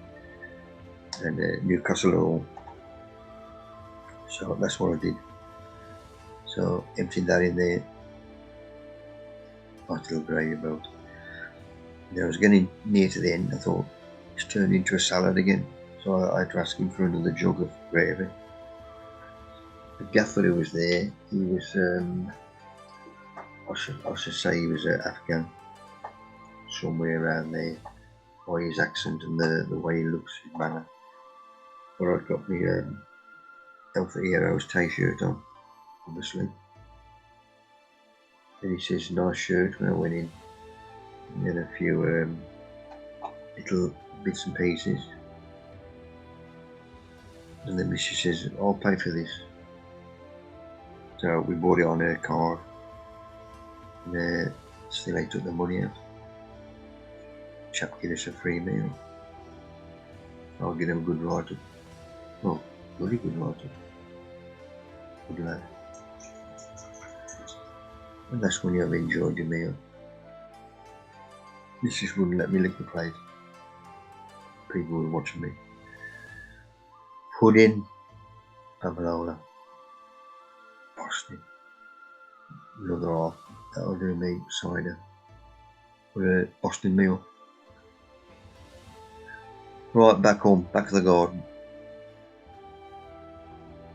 and Newcastle roll. So that's what I did. So emptied that in there. Nice little gravy boat. And I was getting near to the end. I thought it's turned into a salad again. So I had to ask him for another jug of gravy. The gaffer who was there, he was, I should say he was Afghan, somewhere around there, by his accent and the way he looks, his manner. But I'd got my Alpha Heroes t-shirt on, obviously. And he says, nice shirt when I went in. And then a few little bits and pieces. And then she says, I'll pay for this. So we bought it on her card. And still I took the money out. Chap gave us a free meal. I'll give him a good write-up. Oh, really good write-up. Good lad. And that's when you have enjoyed your meal. This just wouldn't let me lick the plate. People were watching me. Pudding, pavlova, Boston, another half. That'll do me, cider, with a Boston meal. Right, back home, back to the garden.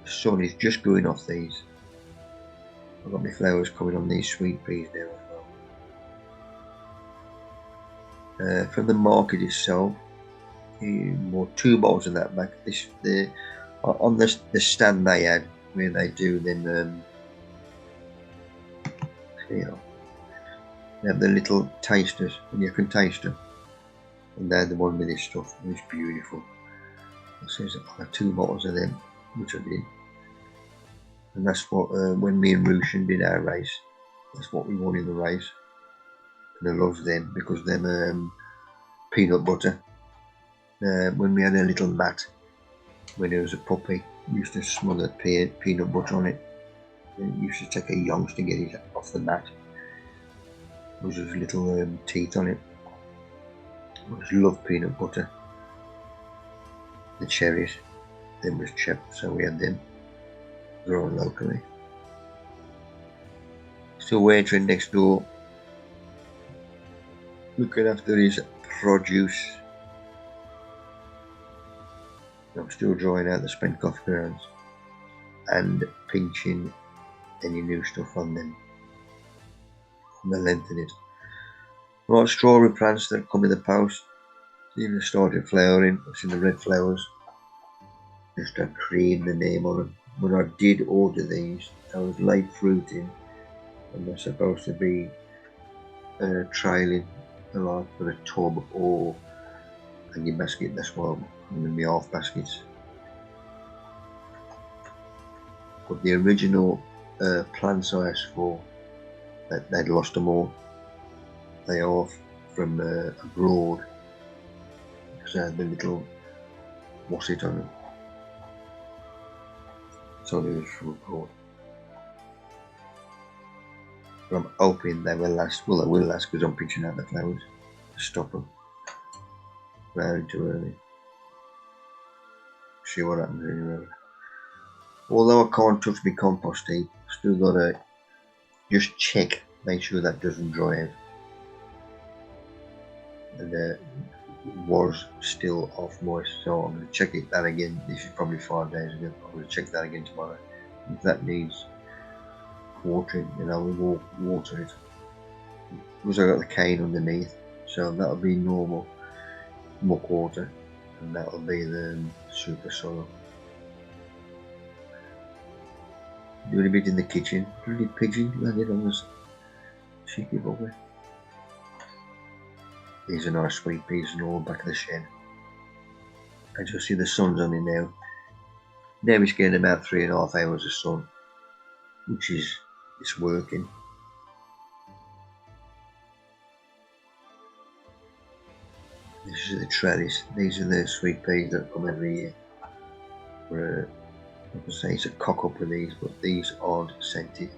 The sun is just going off these. I've got my flowers coming on these sweet peas now as well. From the market itself, more 2 bottles of that back. On the stand they had where they do them. They have the little tasters, and you can taste them. And they're the one with this stuff. It's beautiful. It says I had 2 bottles of them, which I did. And that's what when me and Russian did our race, that's what we won in the race. And I love them because them peanut butter. When we had a little mat, when he was a puppy, we used to smother peanut butter on it. And used to take a yonks to get it off the mat. There was little teeth on it. I just love peanut butter. The cherries, them was chipped, so we had them grown locally. Still waiting next door, looking after his produce. I'm still drying out the spent coffee grounds and pinching any new stuff on them, on the length of it. Right, strawberry plants that come in the post, even started flowering. I've seen the red flowers, just had cream the name on them. When I did order these, I was late fruiting, and they're supposed to be trailing like for a tub or in your basket. That's why I'm in my half baskets. But the original plants I asked for, they'd lost them all. They are from abroad because they had the little wasset on them. So they was from abroad. But I'm hoping they will last. Well, they will last because I'm pinching out the flowers to stop them. Very too early. See what happens anyway. Although I can't touch my compost heap, I've still got to just check, make sure that doesn't dry out. And it was still half moist, so I'm going to check that again. This is probably 5 days ago. I'm going to check that again tomorrow. If that needs watering, then I will water it. because I got the cane underneath, so that'll be normal muck water, and that'll be the super soil. Doing a bit in the kitchen. Bloody pigeon landed on this cheeky bugger. These are nice sweet peas and all back of the shed. As you'll see, the sun's on it now. Now it's getting about 3.5 hours of sun, which is, it's working. This is the trellis. These are the sweet peas that come every year. I can say it's a cock up with these, but these aren't scented.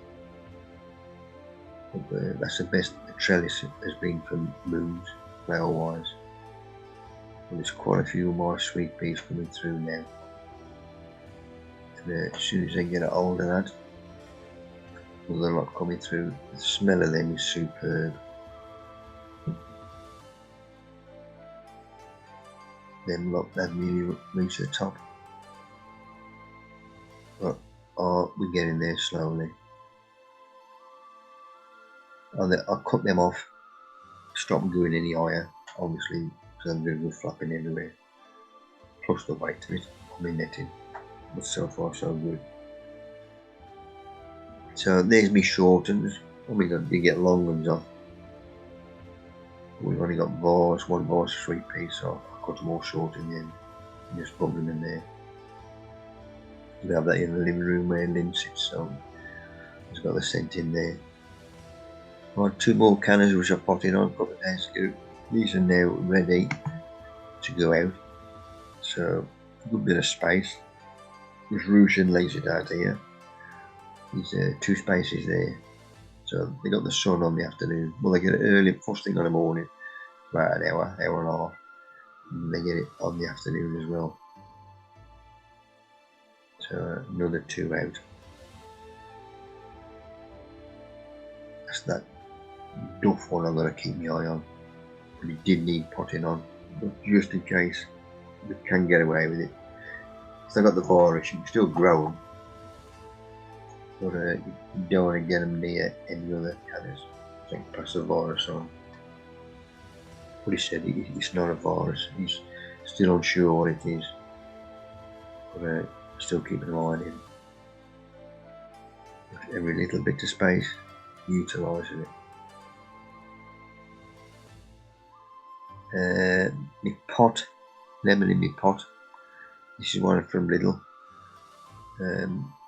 But, that's the best the trellis has been for moons, flower wise. And there's quite a few more sweet peas coming through now. And as soon as they get a hold of that, well, they're not coming through. The smell of them is superb. Them lot that nearly reach the top. But we're getting there slowly. I'll cut them off, stop them going any higher, obviously, because I'm going to go flapping everywhere. Plus the weight of it on my netting. But so far so good. So there's me shortens. We get long ones off. We've only got one bar sweet pea, so I cut them all short in the end. And just put them in there. We have that in the living room where Lynn sits, so it's got the scent in there. I had 2 more cannas which I potted on a couple of days ago. These are now ready to go out. So a good bit of space. There's rouge and laser out here. There's 2 spaces there. So they got the sun on the afternoon. Well, they get it early, first thing on the morning, about an hour and a half. And they get it on the afternoon as well. So another 2 out. That's that duff one I've got to keep my eye on. But it did need potting on, but just in case we can get away with it. So I got the virus, you can still grow them, but you don't want to get them near any other cannas. I think pass the virus on. But he said it's not a virus. He's still unsure what it is, but still keeping an eye on him. But every little bit of space, utilising it. My pot, lemon in my pot. This is one from Lidl.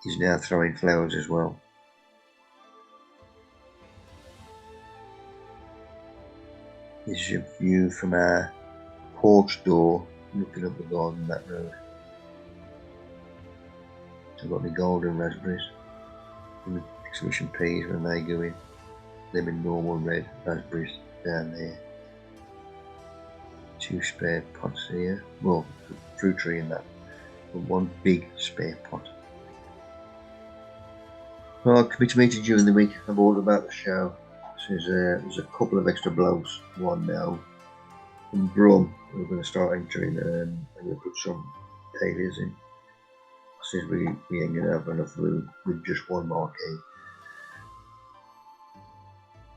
He's now throwing flowers as well. This is a view from our porch door, looking up the garden that road. So I've got my golden raspberries and the exhibition peas when they go in. Them in normal red raspberries down there. 2 spare pots here. Well, fruit tree in that. But 1 big spare pot. Well, I'll commit to meeting during the week. I'm all about the show. So there's a couple of extra blokes. One now from Brum. We're going to start entering. I'm going to put some tailors in. Since we ain't going to have enough room with just 1 marquee.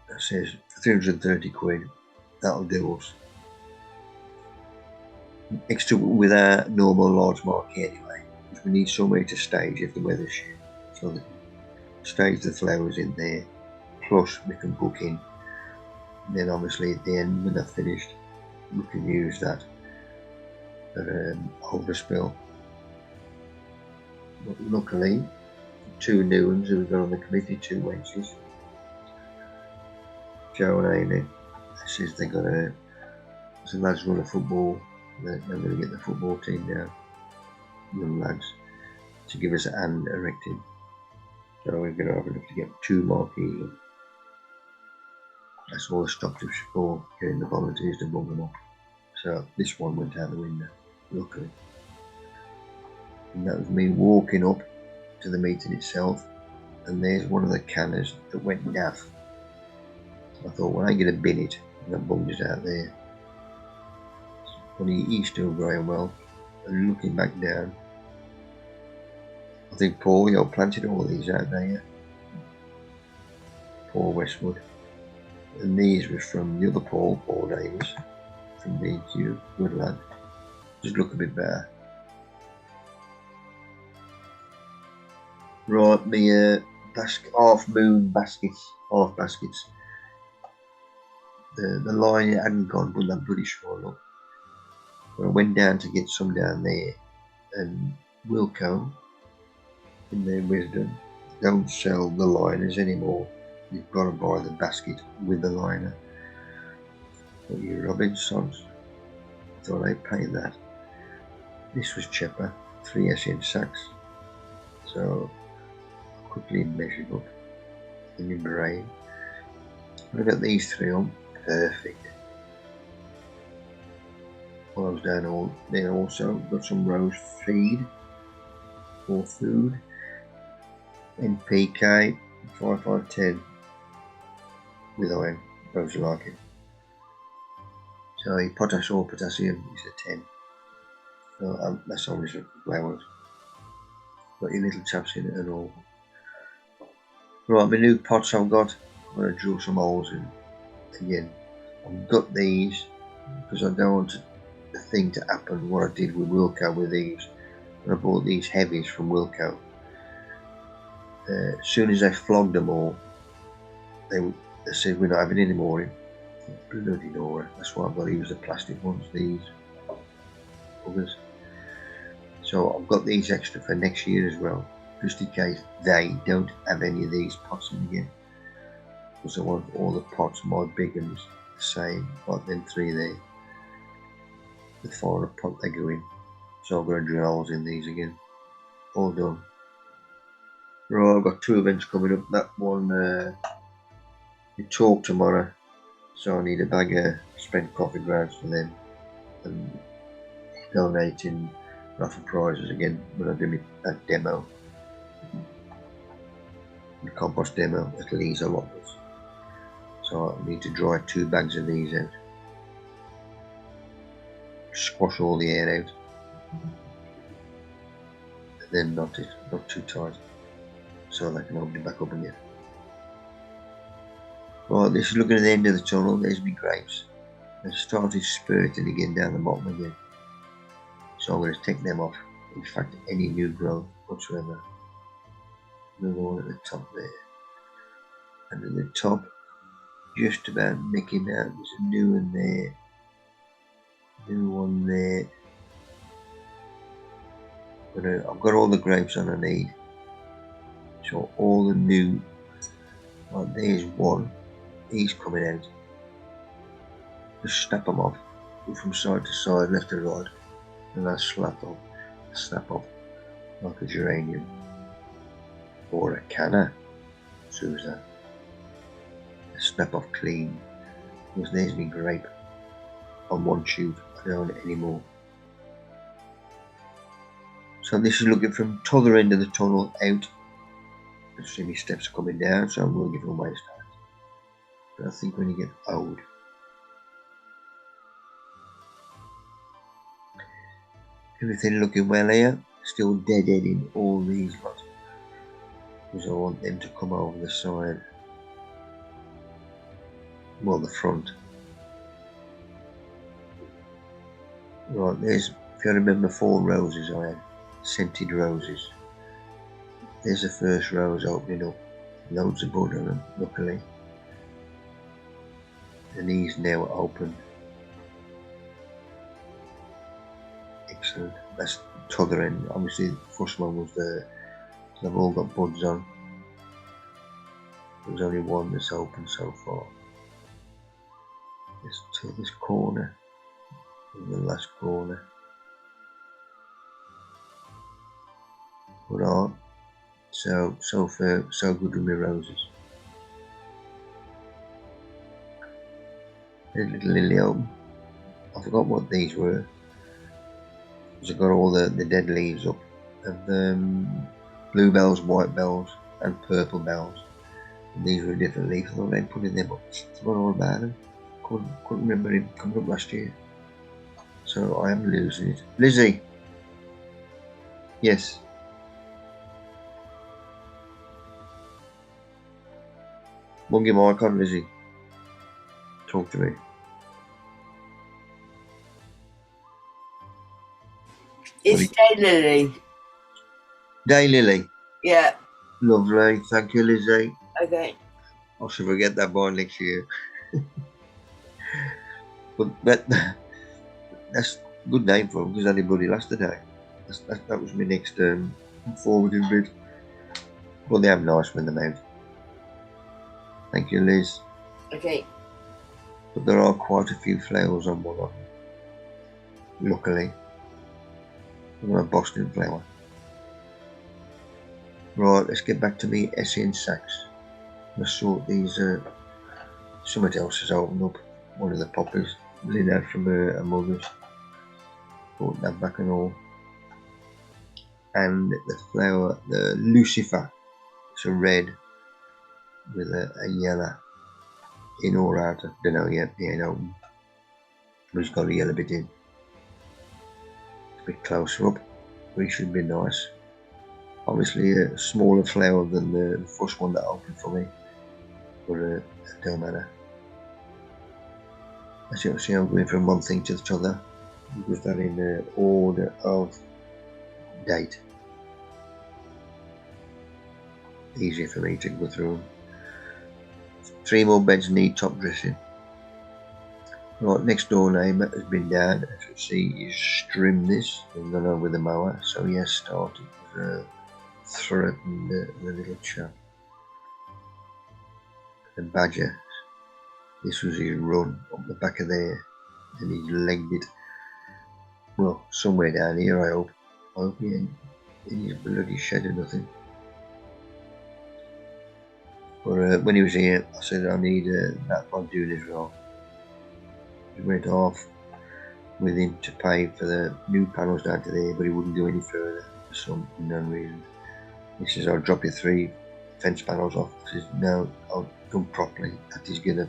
That says 330 quid. That'll do us. Extra with our normal large marquee anyway, because we need somewhere to stage if the weather's shit, so they can stage the flowers in there, plus we can book in, and then obviously at the end when they're finished we can use that for overspill. But luckily 2 new ones who we've got on the committee, 2 wenches, Joe and Amy, says they got some lads run a football. They're going to get the football team down, young lads, to give us a hand erected. So we're going to have enough to get 2 marquees up. That's all the stoppage for getting the volunteers to bung them up. So this one went out the window, luckily. And that was me walking up to the meeting itself, and there's one of the canners that went naff. I thought, well, I ain't going to bin it, and I bunged it out there. But he's still growing well. And looking back down, I think Paul, you planted all these out there. Paul Westwood. And these were from the other Paul Davis, from BQ, good lad. Just look a bit better. Right, me half moon baskets, half baskets. The line hadn't gone, but that bloody sure up. But I went down to get some down there, and Wilco, in their wisdom, don't sell the liners anymore. You've got to buy the basket with the liner. But you Robinsons, thought I'd pay that. This was cheaper, 3 SN sacks. So I quickly measured up in my brain. I got these 3 on, perfect. While I was down there also, got some rose feed for food. NPK 5510 with iron, those like it. So potash or potassium is a 10. So that's obviously for flowers. Got your little chaps in it and all. Right, my new pots I've got, I'm going to drill some holes in again. I've got these because I don't want the thing to happen what I did with Wilco with these. When I bought these heavies from Wilco, as soon as I flogged them all, they said we're not having any more in. Bloody Nora, that's why I've got to use the plastic ones, these others. So I've got these extra for next year as well, just in case they don't have any of these pots in again. Because I want all the pots, my big ones, the same, like them 3 there. The final pot they go in. So I'm going to drill holes in these again. All done. Right, I've got 2 events coming up. That one, we talk tomorrow. So I need a bag of spent coffee grounds for them. And donating raffle prizes again when I do that demo. The compost demo at Lee's allotments. So I need to dry 2 bags of these out. Squash all the air out. And then knot it, not too tight. So they can open it back up again. Right, this is looking at the end of the tunnel. There's my grapes. They've started spurting again down the bottom again. So I'm going to take them off. In fact, any new growth whatsoever. Another one at the top there. And at the top, just about making out, there's a new one there. New one there. But I've got all the grapes on I need. So all the new, like there's one, he's coming out. Just snap them off, go from side to side, left to right, and I snap off like a geranium or a canna. Susan, snap off clean. Because there's my grape on one shoot. I don't want it anymore. So this is looking from t'other end of the tunnel out. You see my steps coming down, so I'm going to give them a waste time. But I think when you get old, everything looking well here. Still dead-ending all these lots. Because I want them to come over the side. Well, the front. Right, there's, if you remember 4 roses I had. Scented roses. There's the first rose opening up. Loads of bud on them, luckily. And these now are open. Excellent. That's the t'other end. Obviously the first one was there. They've all got buds on. There's only one that's open so far. Let's take this corner. And the last corner. But on. So far, so good with my roses. There's a little lily open. I forgot what these were. Because I got all the dead leaves up. And blue bells, white bells, and purple bells. And these were different leaves. I thought I'd putting them up. I forgot all about them. Couldn't remember him coming up last year. So I am losing it. Lizzie! Yes. Mungie Mike on Lizzie. Talk to me. It's daylily. Daylily. Yeah. Lovely. Thank you, Lizzie. Okay. I should forget that by next year. but that's a good name for him because only bloody last today. That was my next forwarding bid. Well, they have nice when they're out. Thank you, Liz. Okay. But there are quite a few flowers on one of them. Luckily. I'm a Boston flower. Right, let's get back to me SN sacks. I sort these, somebody else has opened up one of the poppers. Lynn had from her mother's. Brought that back and all. And the flower, the Lucifer. It's a red with a yellow in or out. I don't know yet, it ain't open. But it's got a yellow bit in. It's a bit closer up, but it should be nice. Obviously a smaller flower than the first one that opened for me, but it don't matter. As you can see, I'm going from one thing to the other because they're in the order of date. Easy for me to go through them. 3 more beds need top dressing. Right, next door neighbour has been down. As you can see, he's trimmed this and gone over with the mower, so he has started threatening the little chap. The badger. This was his run up the back of there, and he's legged it. Well, somewhere down here, I hope. I hope he ain't in his bloody shed or nothing. But when he was here, I said I need that by doing as well. He went off with him to pay for the new panels down to there, but he wouldn't go any further for some unknown reason. He says, I'll drop you 3 fence panels off. He says, no, I'll done properly. That is gonna,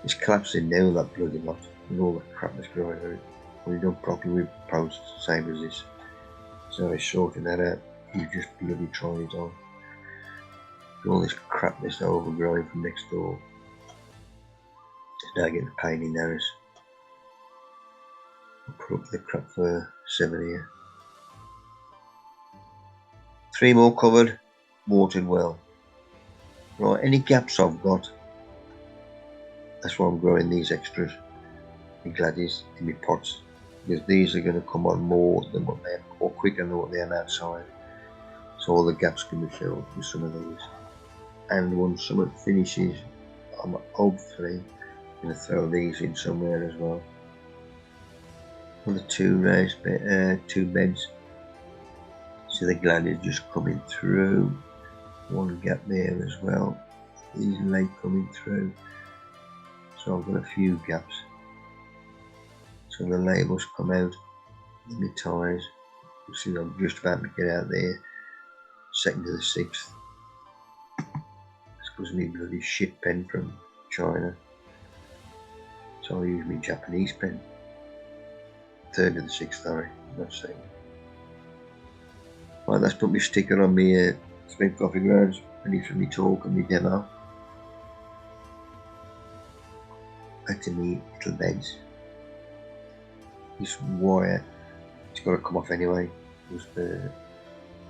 it's collapsing now, that bloody lot, with all the crap that's growing out. When he done properly with posts, same as this. So he's sorting that out. He's just bloody trying it on. All this crap that's overgrowing from next door. It's now getting a pain in the nose. I'll put up the crap for 7 here. 3 more covered, watered well. Right, any gaps I've got, that's why I'm growing these extras, the gladies in my pots, because these are going to come on more than what they have, or quicker than what they have outside. So all the gaps can be filled with some of these. And once summer finishes, I'm hopefully going to throw these in somewhere as well. On the 2 raised 2 beds. So the gladius just coming through. 1 gap there as well. These late coming through. So I've got a few gaps. So the labels come out in the ties. You see I'm just about to get out there. 2nd to the 6th. This was me bloody shit pen from China. So I use my Japanese pen. 3rd to the 6th, sorry, not 2nd. Right, let's put my sticker on my spent coffee grounds, ready for me talk and my demo. Back to me little beds. This wire, it's got to come off anyway, because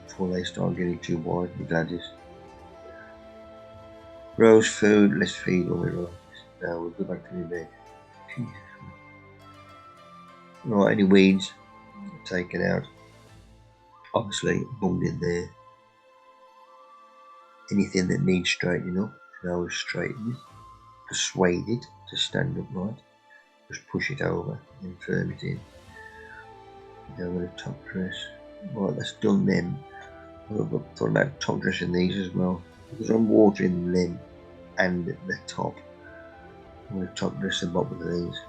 before they start getting too wide, the gladius. Rose food, let's feed all the roses. Now we'll go back to my bed. Right, any weeds taken out. Obviously bunged in there. Anything that needs straightening up, and I will straighten it. Persuade it to stand upright. Just push it over and firm it in. Now I'm going to top dress. Right, that's done then. I've thought about top dressing these as well. Because I'm watering them and the top. I'm going to top dress the bottom of these.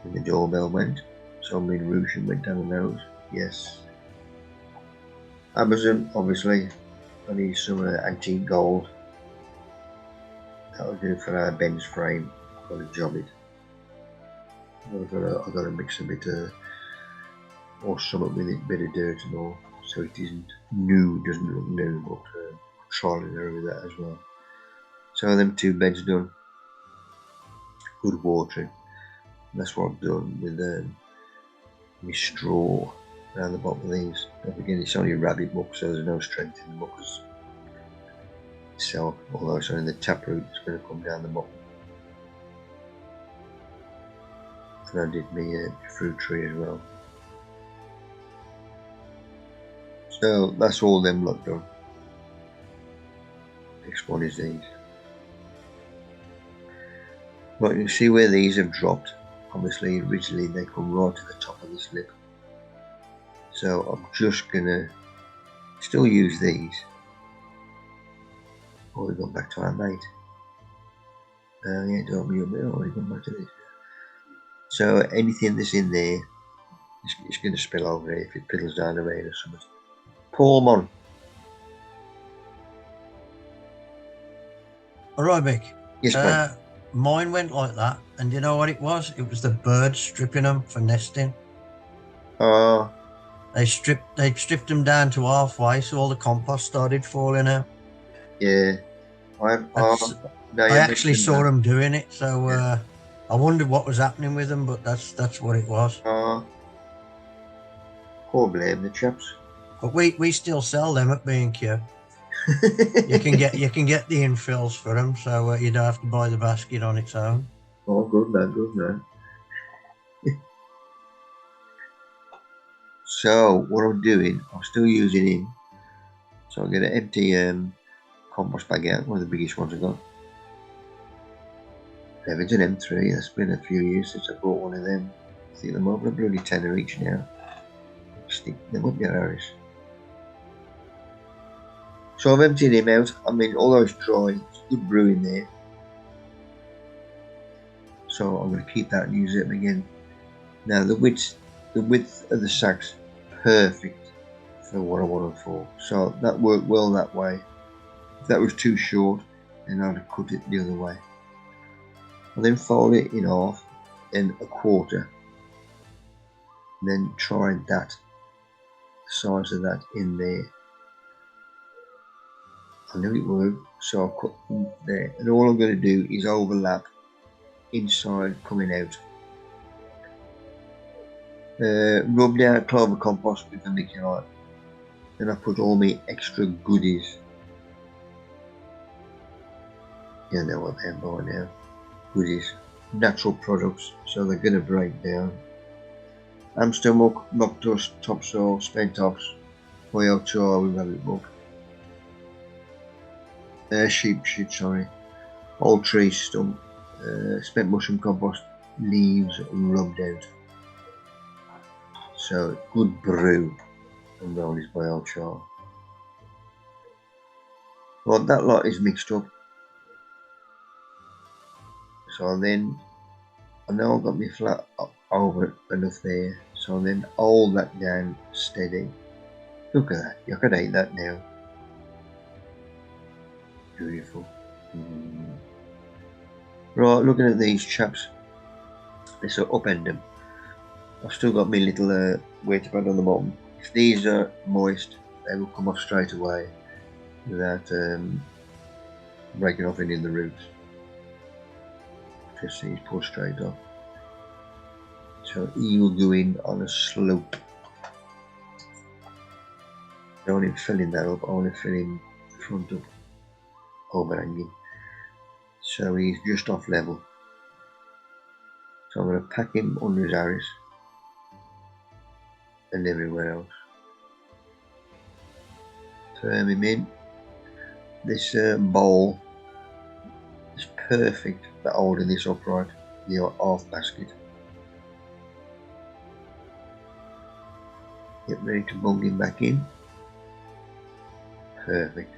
And the doorbell went. So my ruching went down the nose. Yes. Amazon, obviously. I need some antique gold. That'll do for our Ben's frame. I've got to job it. I've got to mix a bit or something with it, bit of dirt and all, so it isn't new, doesn't look new, but trial and error with that as well. So them 2 beds done. Good watering. That's what I've done with my straw around the bottom of these. Don't forget it's only rabbit muck, so there's no strength in the muckers itself, although it's only the taproot that's going to come down the bottom. And I did my fruit tree as well. So that's all them lot done. Next one is these. Right, you can see where these have dropped. Obviously, originally they come right to the top of this lip. So I'm just gonna still use these. Oh, we've gone back to our mate. Yeah, don't mute me. Oh, we've gone back to this. So anything that's in there, it's going to spill over here if it piddles down the rain or something. Pour them on. All right, Mick. Yes, mate. Mine went like that, and you know what it was? It was the birds stripping them for nesting. They stripped them down to halfway, so all the compost started falling out. Yeah. I actually saw them doing it, so yeah. I wondered what was happening with them, but that's what it was. Poor blame the chaps. But we still sell them at B&Q. you can get the infills for them, so you don't have to buy the basket on its own. Oh, good man. So what I'm doing, I'm still using him. So I'm gonna empty compost bag out, one of the biggest ones I got. It's an M3. That's been a few years since I bought one of them. I think they're over a bloody tenner each now. Stick them up your Irish. So I've emptied him out. I mean, although it's dry, it's good brew in there. So I'm going to keep that and use it again. Now the width of the sack's perfect for what I want them for. So that worked well that way. If that was too short, then I'd have cut it the other way. I'll then fold it in half and a quarter. And then try that size of that in there. I knew it worked, so I'll cut them there. And all I'm going to do is overlap inside coming out. Rubbed out clover compost with the nickelite. Then I put all my extra goodies. You know what they're by now. Goodies. Natural products, so they're going to break down. Hamster muck, rock dust, topsoil, spent tops, oil char with rabbit muck. Sheep shit, sorry. Old tree stump, spent mushroom compost, leaves rubbed out. So good brew and roll is by old char. Well, that lot is mixed up. So then I know I've got my flat over enough there, so then hold that down steady. Look at that, you could eat that now. Beautiful. Right, looking at these chaps, let's upend them. I've still got my little weight pad on the bottom. If these are moist, they will come off straight away without breaking off any of the roots. Just see, pull straight off. So he will go in on a slope. I don't want him filling that up, I want to fill him the front up, overhanging. So he's just off level. So I'm going to pack him under his arrows and everywhere else. Firm him in. This bowl is perfect for holding this upright, the half basket. Get ready to bung him back in. Perfect.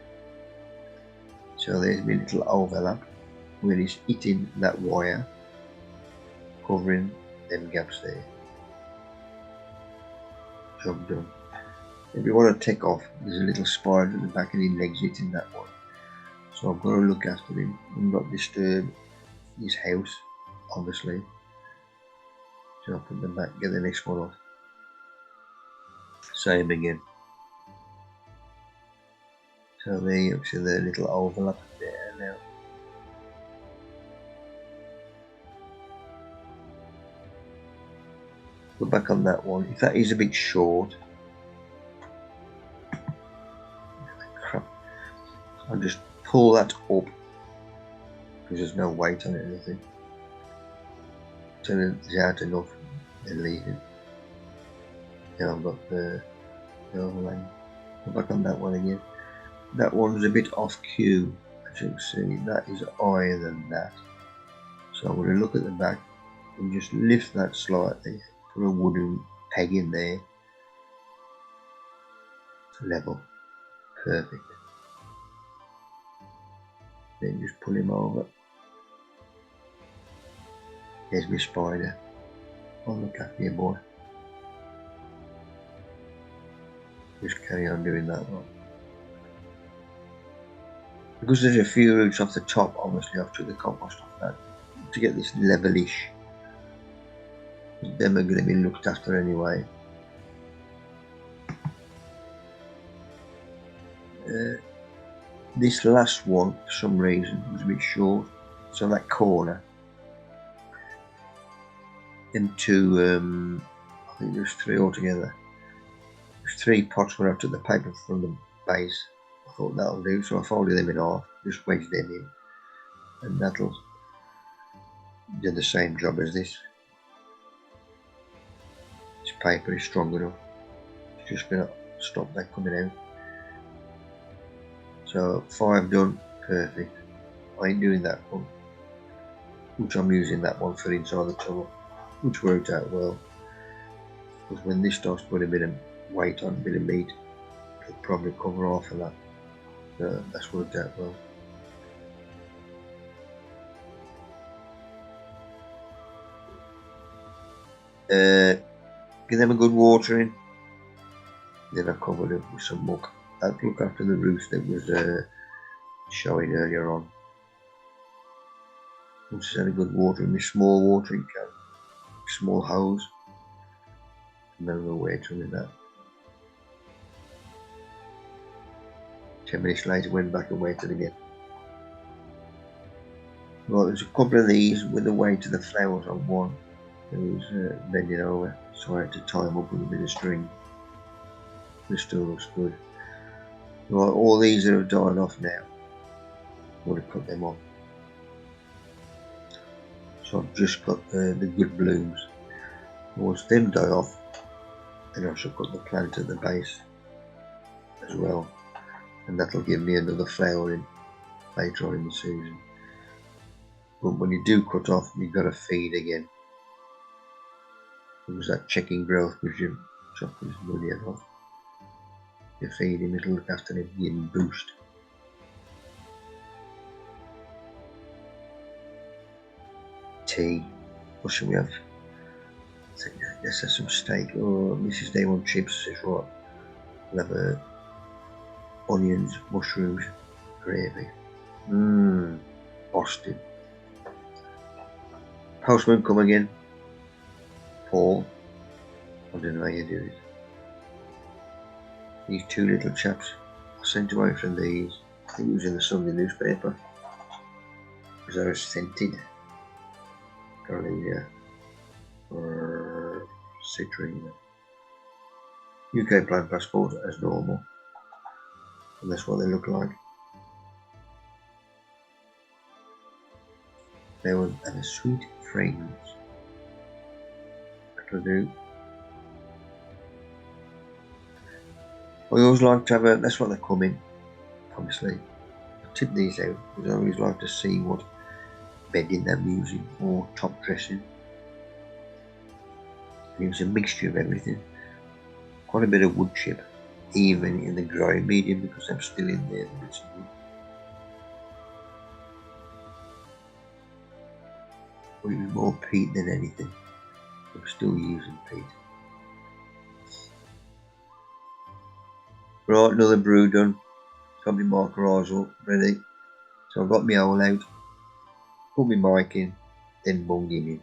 So there's my little overlap where he's hitting that wire, covering them gaps there. Job done. If you want to take off, there's a little spider at the back and he legs hitting that one. So I've got to look after him and not disturb his house, obviously. So I'll put them back, get the next one off. Same again. So there you see the little overlap there now. Go back on that one. If that is a bit short, crap, I'll just pull that up because there's no weight on it or anything. So it's out enough, then leave it. Now I've got the overlay. Go back on that one again. That one's a bit off cue, as you can see. That is higher than that. So I'm going to look at the back and just lift that slightly. Put a wooden peg in there. Level. Perfect. Then just pull him over. There's my spider. Oh, look after you, boy. Just carry on doing that one. Because there's a few roots off the top, obviously I've took the compost off that to get this levelish. Them are going to be looked after anyway. This last one, for some reason, was a bit short. So that corner, into I think there's 3 altogether. There's 3 pots where I took the paper from the base. I thought that'll do, so I folded them in half, just wedged them in, and that'll do the same job as this. This paper is strong enough. It's just going to stop that coming out. So 5 done, perfect. I ain't doing that one, which I'm using that one for inside the tunnel, which worked out well. Because when this starts to put a bit of weight on, a bit of meat, it'll probably cover half of that. So that's worked out well. Give them a good watering. Then I covered it with some muck. I'll look after the roots that was showing earlier on. Once it's had a good watering, with small watering can, small hose, and then we'll wait with that. 10 minutes later, went back and waited again. Right, there's a couple of these with the weight of the flowers on one. It was bending over, so I had to tie them up with a bit of string. This still looks good. Right, all these that have died off now, I'm going to cut them off. So I've just got the good blooms. Once them die off, then I shall cut the plant at the base as well, and that'll give me another flowering later on in the season. But when you do cut off, you've got to feed again. Because that checking growth gives you chop his bloody head off. You feed him, it'll look after him, give him a boost. Tea. What should we have? Let's have some steak. Oh, Mrs. Day want chips, is right. We'll have onions, mushrooms, gravy. Boston. Postman come again. Paul. I don't know how you do it. These 2 little chaps. I sent away from these. I think it was in the Sunday newspaper. Because I was sent it. Carolina. Or Citrine. UK plant passport as normal. And that's what they look like. They will have a sweet fragrance. That'll do. I always like to have a, that's what they come in, obviously. I tip these out because I always like to see what bedding they're using or top dressing. And it was a mixture of everything. Quite a bit of wood chip, even in the dry medium because I'm still in there. But it was more peat than anything. I'm still using peat. Right, another brew done. Got my marker eyes up, ready. So I've got my owl out, put my mic in, then bung him in.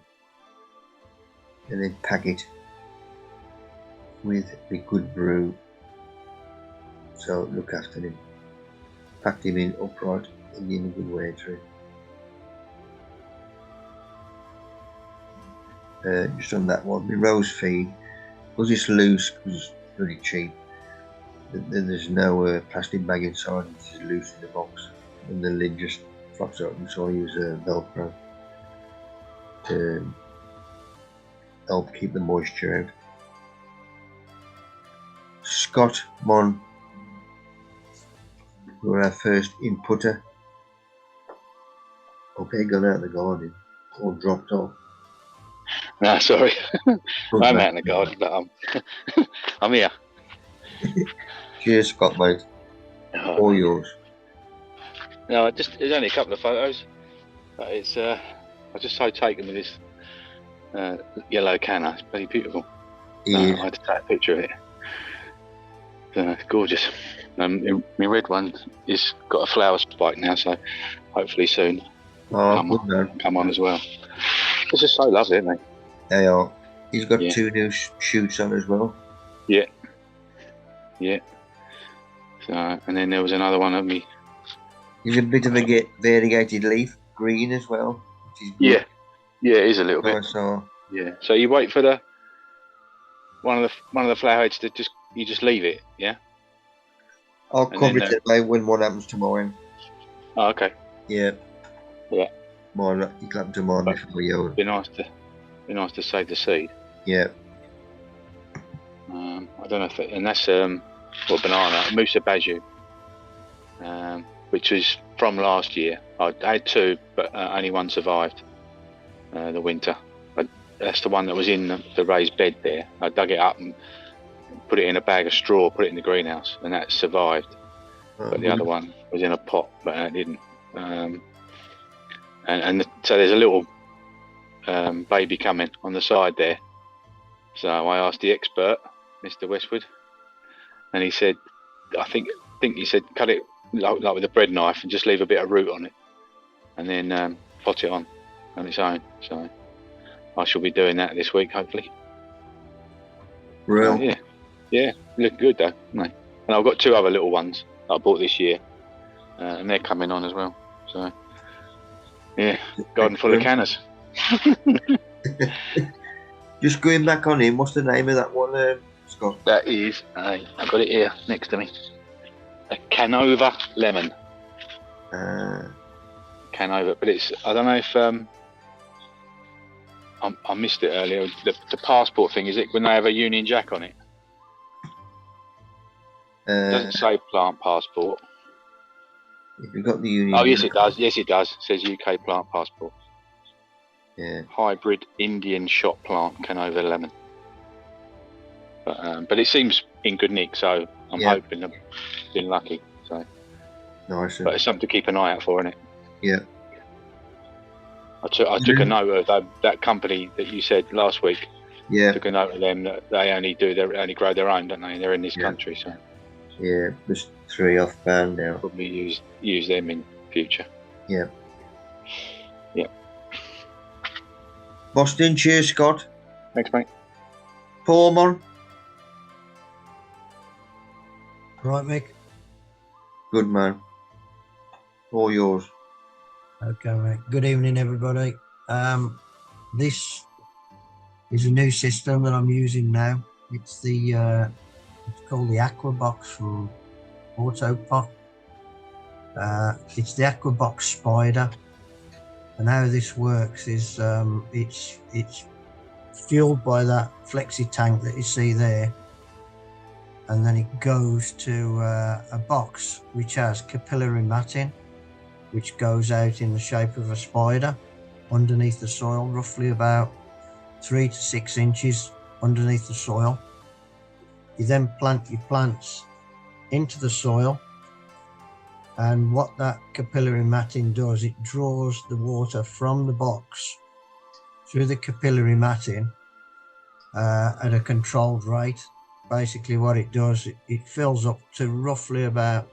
And then pack it with the good brew. So look after him. Packed him in upright and give him a good watering. just on that one. My rose feed, because it's loose, because it's really cheap. Then there's no plastic bag inside, it's just loose in the box, and the lid just flops open. So I use Velcro to help keep the moisture out. Scott Mon, we were our first inputter. Hope he got out of the garden or dropped off. No, sorry. Good I'm man. out in the garden, but I'm here. Cheers, Scott, mate. Oh, All mate. yours. No, there's only a couple of photos, but it's I was just so taken with this yellow canna. It's bloody beautiful. He I is. had to take a picture of it. It's gorgeous. My red one is got a flower spike now, so hopefully soon Oh, good man. come on as well. It's just so lovely, isn't it? They are. He's got Yeah. 2 new shoots on as well. Yeah. So, and then there was another one of me. He's a bit of a variegated leaf, green as well. Which is good. Yeah, it is a little bit. So, Yeah. So you wait for the one of the flower heads to just leave it. Yeah. I'll And cover then, it today when one happens to mine. Oh, okay. Yeah. Yeah. Mine, it happened to mine But- before yours. Be nice to save the seed. Yeah. I don't know if and that's banana Musa Baju, which is from last year. I had 2, but only one survived the winter. That's the one that was in the raised bed there. I dug it up and put it in a bag of straw, put it in the greenhouse, and that survived. But the other one was in a pot, but it didn't. So there's a little baby coming on the side there. So I asked the expert, Mr. Westwood, and he said, I think he said, cut it like with a bread knife and just leave a bit of root on it, and then pot it on its own. So I shall be doing that this week, hopefully. Real. Yeah, look good though. No. And I've got 2 other little ones that I bought this year, and they're coming on as well. So yeah, garden full of cannas. Just going back on him, what's the name of that one, Scott? That is, I've got it here next to me. A Canova lemon. Canova, but it's, I don't know if I missed it earlier. The passport thing, is it when they have a Union Jack on it? It doesn't say plant passport. If you've got the Union. Oh yes, it does. Yes, it does. It says UK plant passport. Yeah. Hybrid Indian shot plant Canova lemon. But it seems in good nick, so I'm hoping I've been lucky. So Nice. but it's something to keep an eye out for, isn't it? Yeah. I took a note of that company that you said last week. Yeah. Took a note of them that they only grow their own, don't they? And they're in this country, so Yeah. There's 3 off band now. probably use them in future. Yeah. Yeah. Boston, cheers, Scott. Thanks, mate. Paul, Right, Mick? good man. All yours. Okay, mate. Good evening, everybody. This is a new system that I'm using now. It's it's called the Aquabox from Autopot. It's the Aquabox Spider, and how this works is it's fueled by that flexi tank that you see there, and then it goes to a box which has capillary matting, which goes out in the shape of a spider underneath the soil, roughly about 3 to 6 inches underneath the soil. You then plant your plants into the soil, and what that capillary matting does, it draws the water from the box through the capillary matting at a controlled rate. Basically what it does, it fills up to roughly about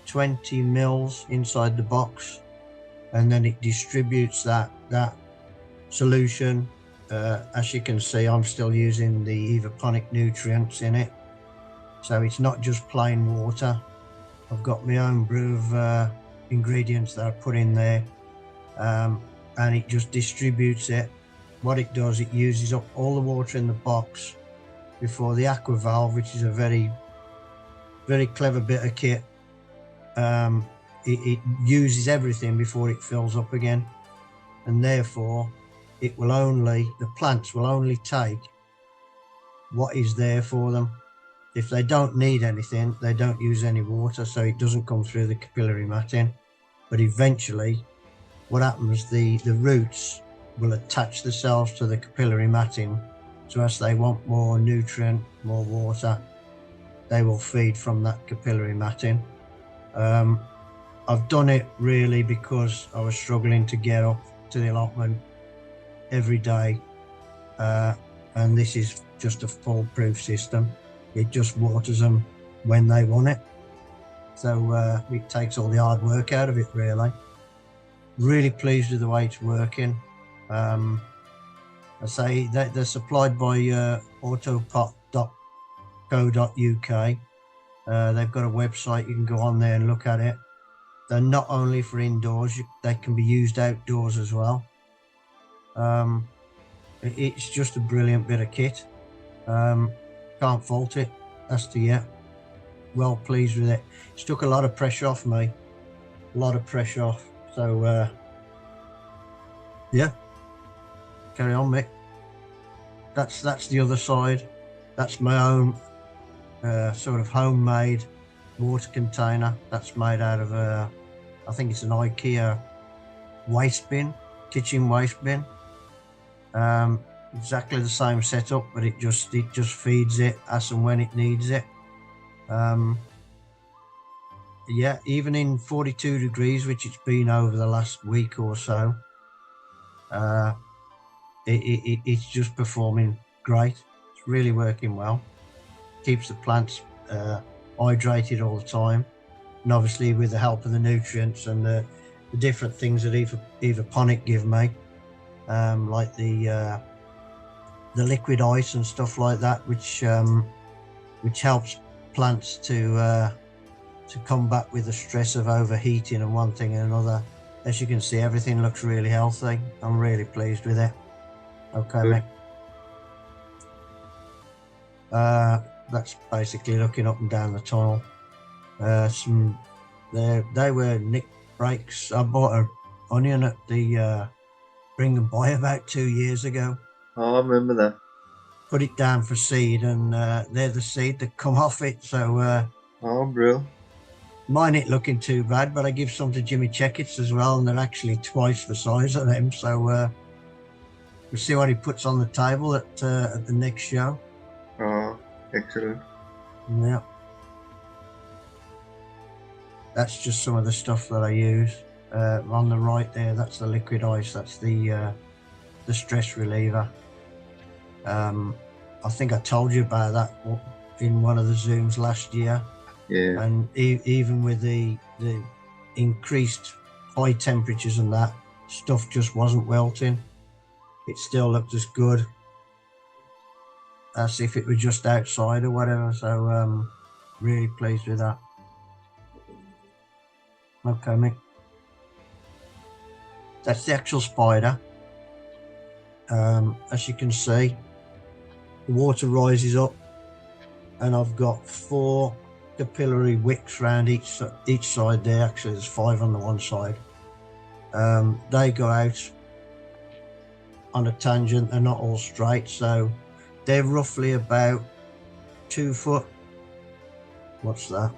20 mils inside the box, and then it distributes that solution. As you can see, I'm still using the evaponic nutrients in it, so it's not just plain water. I've got my own brew of ingredients that I put in there, and it just distributes it what it does, it uses up all the water in the box before the aqua valve, which is a very, very clever bit of kit. It uses everything before it fills up again, and therefore the plants will only take what is there for them. If they don't need anything, they don't use any water, so it doesn't come through the capillary matting. But eventually what happens, the roots will attach themselves to the capillary matting, so as they want more nutrient, more water, they will feed from that capillary matting. I've done it really because I was struggling to get up to the allotment every day, and this is just a foolproof system. It just waters them when they want it, so it takes all the hard work out of it, really pleased with the way it's working. I say that they're supplied by autopot.co.uk. They've got a website, you can go on there and look at it. They're not only for indoors, they can be used outdoors as well. It's just a brilliant bit of kit. Can't fault it, that's the year. Well pleased with it. It's took a lot of pressure off me, so yeah, carry on, Mick. That's the other side. That's my own sort of homemade water container. That's made out of I think it's an IKEA waste bin, kitchen waste bin. Exactly the same setup, but it just feeds it as and when it needs it. Yeah, even in 42 degrees, which it's been over the last week or so, it's just performing great. It's really working well. Keeps the plants hydrated all the time, and obviously with the help of the nutrients and the different things that Evaponic give me, like the liquid ice and stuff like that, which helps plants to combat with the stress of overheating and one thing and another. As you can see, everything looks really healthy. I'm really pleased with it. Okay, Mick. That's basically looking up and down the tunnel. They were nick brakes. I bought an onion at the Bring and Buy about 2 years ago. Oh, I remember that. Put it down for seed, and they're the seed that come off it. So Oh, bro. mine ain't looking too bad, but I give some to Jimmy Checkets as well, and they're actually twice the size of them. So we'll see what he puts on the table at the next show. Oh, excellent. Yeah. That's just some of the stuff that I use. On the right there, that's the liquid ice. That's the stress reliever. I think I told you about that in one of the Zooms last year. Yeah. And even with the increased high temperatures and that, stuff just wasn't wilting. It still looked as good as if it were just outside or whatever. So really pleased with that. Okay, Mick. That's the actual spider. As you can see, the water rises up, and I've got 4 capillary wicks around each side there. Actually, there's 5 on the one side. They go out on a tangent. They're not all straight, so they're roughly about 2 foot. What's that?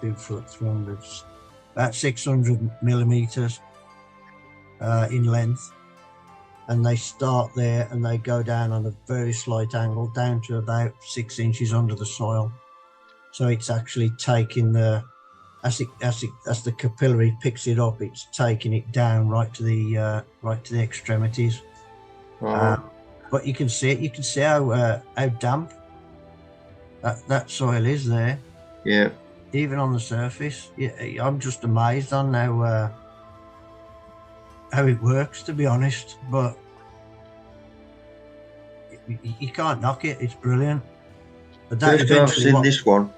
2 foot 300. About 600 millimeters in length, and they start there and they go down on a very slight angle down to about 6 inches under the soil. So it's actually taking as the capillary picks it up, it's taking it down right to the extremities. But you can see it. You can see how damp that soil is there. Yeah. Even on the surface. Yeah, I'm just amazed on how it works, to be honest. But you can't knock it. It's brilliant. But that First time I've seen this one.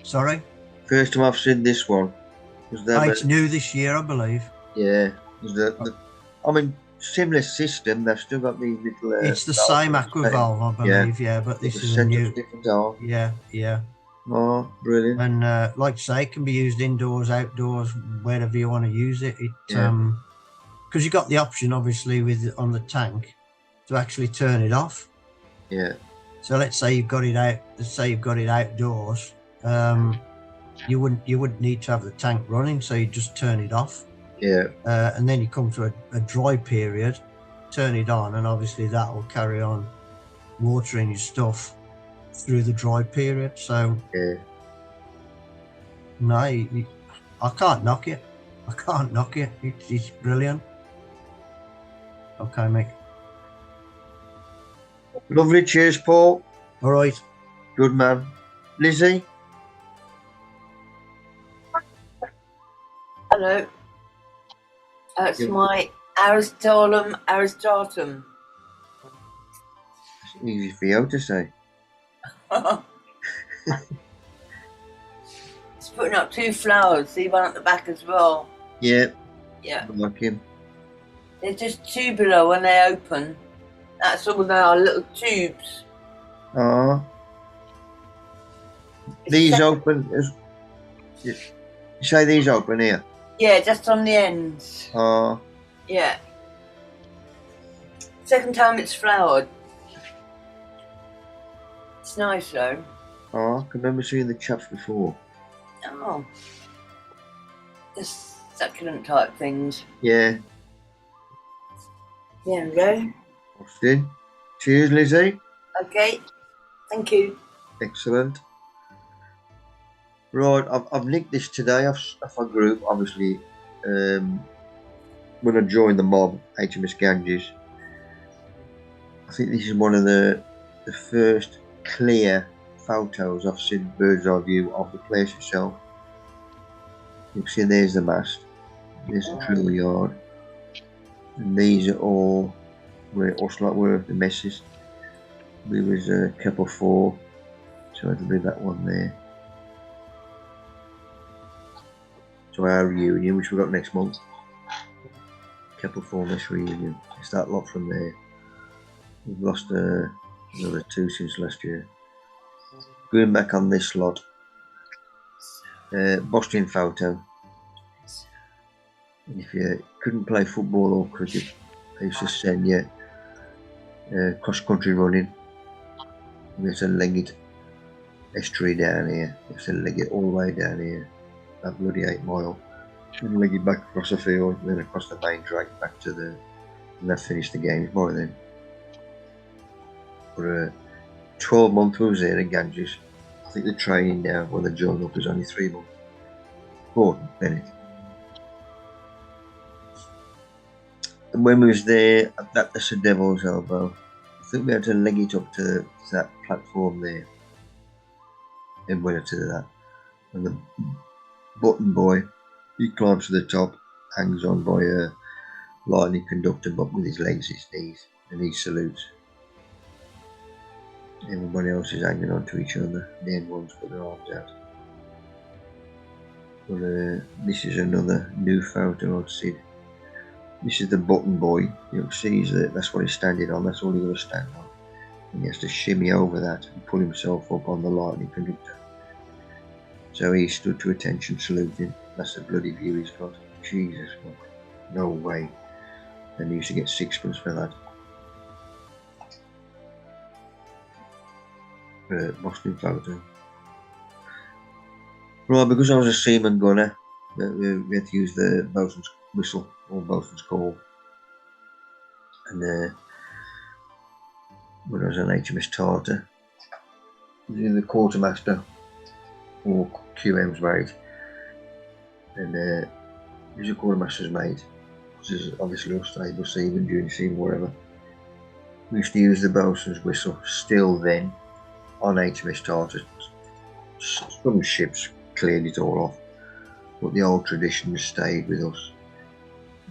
Sorry? First time I've seen this one. Was that it's new this year, I believe. Yeah. I mean, similar system. They've still got these little. It's the same aqua valve, I believe. Yeah, but this is a new. Different valve. Yeah, yeah. Oh, brilliant! And like I say, it can be used indoors, outdoors, wherever you want to use it. It Yeah. because you got the option, obviously, with on the tank to actually turn it off. Yeah. So let's say you've got it out. Let's say you've got it outdoors. You wouldn't need to have the tank running, so you just turn it off. Yeah. And then you come to a dry period, turn it on, and obviously that will carry on watering your stuff through the dry period. So Yeah. no, I can't knock it. I can't knock it. It's brilliant. Okay, mate. Lovely. Cheers, Paul. All right. Good man. Lizzie. Hello. That's my Aristotum. It's easy for you to say. It's putting up 2 flowers. See one at the back as well. Yeah. Yeah. I like him. They're just tubular when they open. That's all they are, little tubes. Ah. These open as. You say these open here? Yeah, just on the ends. Ah. Yeah. Second time it's flowered. It's nice though. Ah. I can remember seeing the chaps before. Oh. Just succulent type things. Yeah. There we go. Austin. Cheers, Lizzie. Okay. Thank you. Excellent. Right, I've nicked this today off a group, obviously. When I joined the mob, HMS Ganges, I think this is one of the first clear photos I've seen bird's eye view of the place itself. You can see there's the mast, there's the drill yard, and these are all where us lot were, the messes. We was couple 4, so it'll be that one there. So our reunion, which we got next month, couple 4 mess reunion. It's that lot from there. We've lost another 2 since last year. Going back on this lot, Boston photo. And if you couldn't play football or cricket, they used to send you cross country running. We had to leg it estuary down here. We had to leg it all the way down here, that bloody 8 mile, and leg it back across the field, then across the main drag back to the, and that finished the games by then. For 12 months we was there in Ganges. I think the training now when they joined up was only 3 months. Gordon Bennett. And when we was there, that's the Devil's Elbow. I think we had to leg it up to that platform there. And went up to that. And the button boy, he climbs to the top, hangs on by a lightning conductor, but with his legs, his knees, and he salutes. Everybody else is hanging on to each other. The end ones put their arms out. But this is another new photo I've seen. This is the button boy. You can see that's what he's standing on. That's all he's going to stand on. And he has to shimmy over that and pull himself up on the lightning conductor. So he stood to attention saluting. That's the bloody view he's got. Jesus, no way. And he used to get 6 for that. Boston photo. Right, because I was a seaman gunner, we had to use the bosun's whistle or bosun's call. And when I was on HMS Tartar, I was in the quartermaster or QM's mate, and he was a quartermaster's mate, which is obviously a stable seaman, during seaman, whatever. We used to use the bosun's whistle still then on HMS Tartar. Some ships cleared it all off, but the old tradition stayed with us,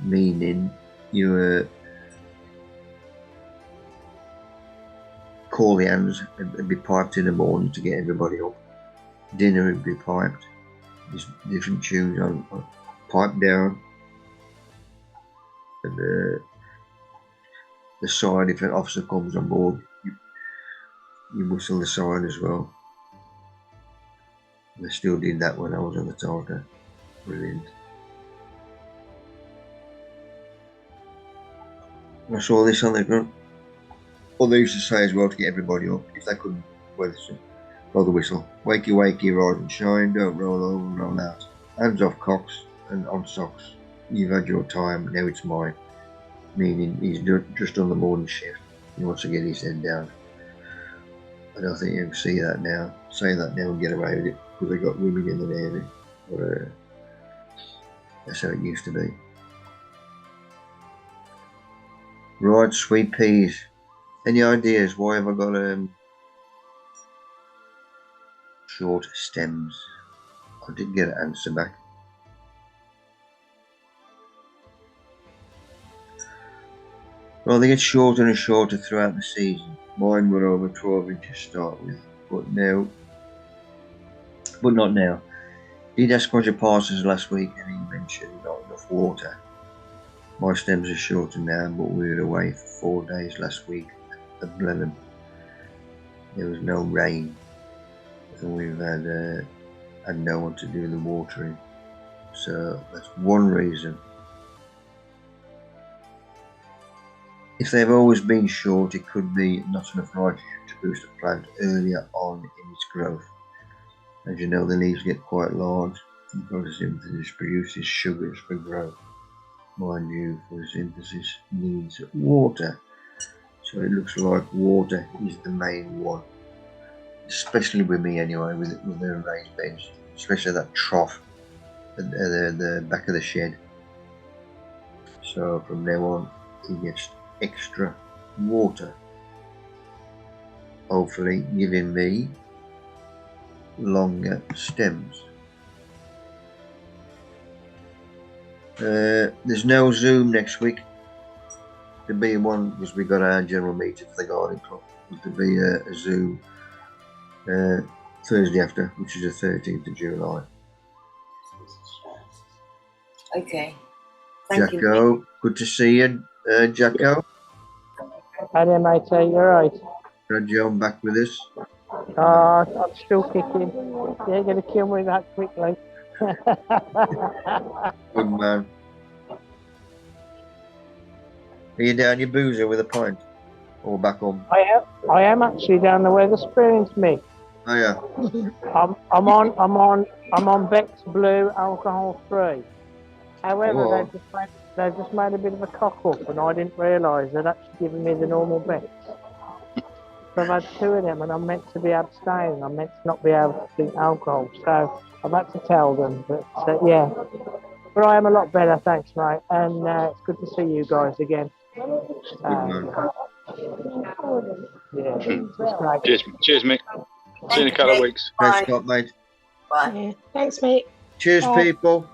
meaning you call the hands and be piped in the morning to get everybody up. Dinner would be piped. There's different tunes on pipe down, and the sign if an officer comes on board. You whistle the sign as well. And I still did that when I was on the Tiger. Brilliant. And I saw this on the ground. Well, they used to say as well to get everybody up, if they couldn't blow the whistle. Wakey, wakey, rise and shine, don't roll over, roll out. Hands off cocks and on socks. You've had your time, now it's mine. Meaning he's just on the morning shift. He wants to get his head down. I don't think you can say that now and get away with it, because they got women in the Navy. But that's how it used to be. Right, sweet peas. Any ideas? Why have I got short stems? I didn't get an answer back. Well, they get shorter and shorter throughout the season. Mine were over 12 inches to start with, but not now. Did ask Roger Parsons last week and he mentioned not enough water. My stems are shorter now, but we were away for 4 days last week at Blenheim. There was no rain, and we've had no one to do the watering. So that's one reason. If they've always been short, it could be not enough nitrogen to boost the plant earlier on in its growth. As you know, the leaves get quite large, and photosynthesis produces sugars for growth. Mind you, photosynthesis needs water, so it looks like water is the main one. Especially with me anyway, with the raised beds, especially that trough at the back of the shed. So from now on, he gets extra water, hopefully giving me longer stems. There's no Zoom next week. There'll be one because we got our general meeting for the garden club. There'll be a Zoom Thursday after, which is the 13th of July. Okay. Thank you. Jacko, good to see you, Jacko. Hi there, mate. You're right. Glad you're back with us. I'm still kicking. You're going to kill me that quickly. Good man. Are you down your boozer with a pint? Or back home? I am actually down the Wetherspoons, Mick. Oh yeah. I'm on Beck's Blue alcohol free. However, Oh. they've just made a bit of a cock up, and I didn't realise they'd actually given me the normal Beck's. So I've had 2 of them, and I'm meant to be abstaining. I'm meant to not be able to drink alcohol, so I've had to tell them. But yeah, but I am a lot better, thanks, mate. And it's good to see you guys again. Yeah, it's great. Cheers, Mick. See you in a couple of weeks. Thanks, Scott, mate. Bye. Yeah. Thanks, mate. Cheers, Bye. people.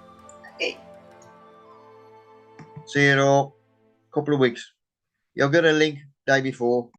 Okay. See you in all. Couple of weeks. You'll get a link day before.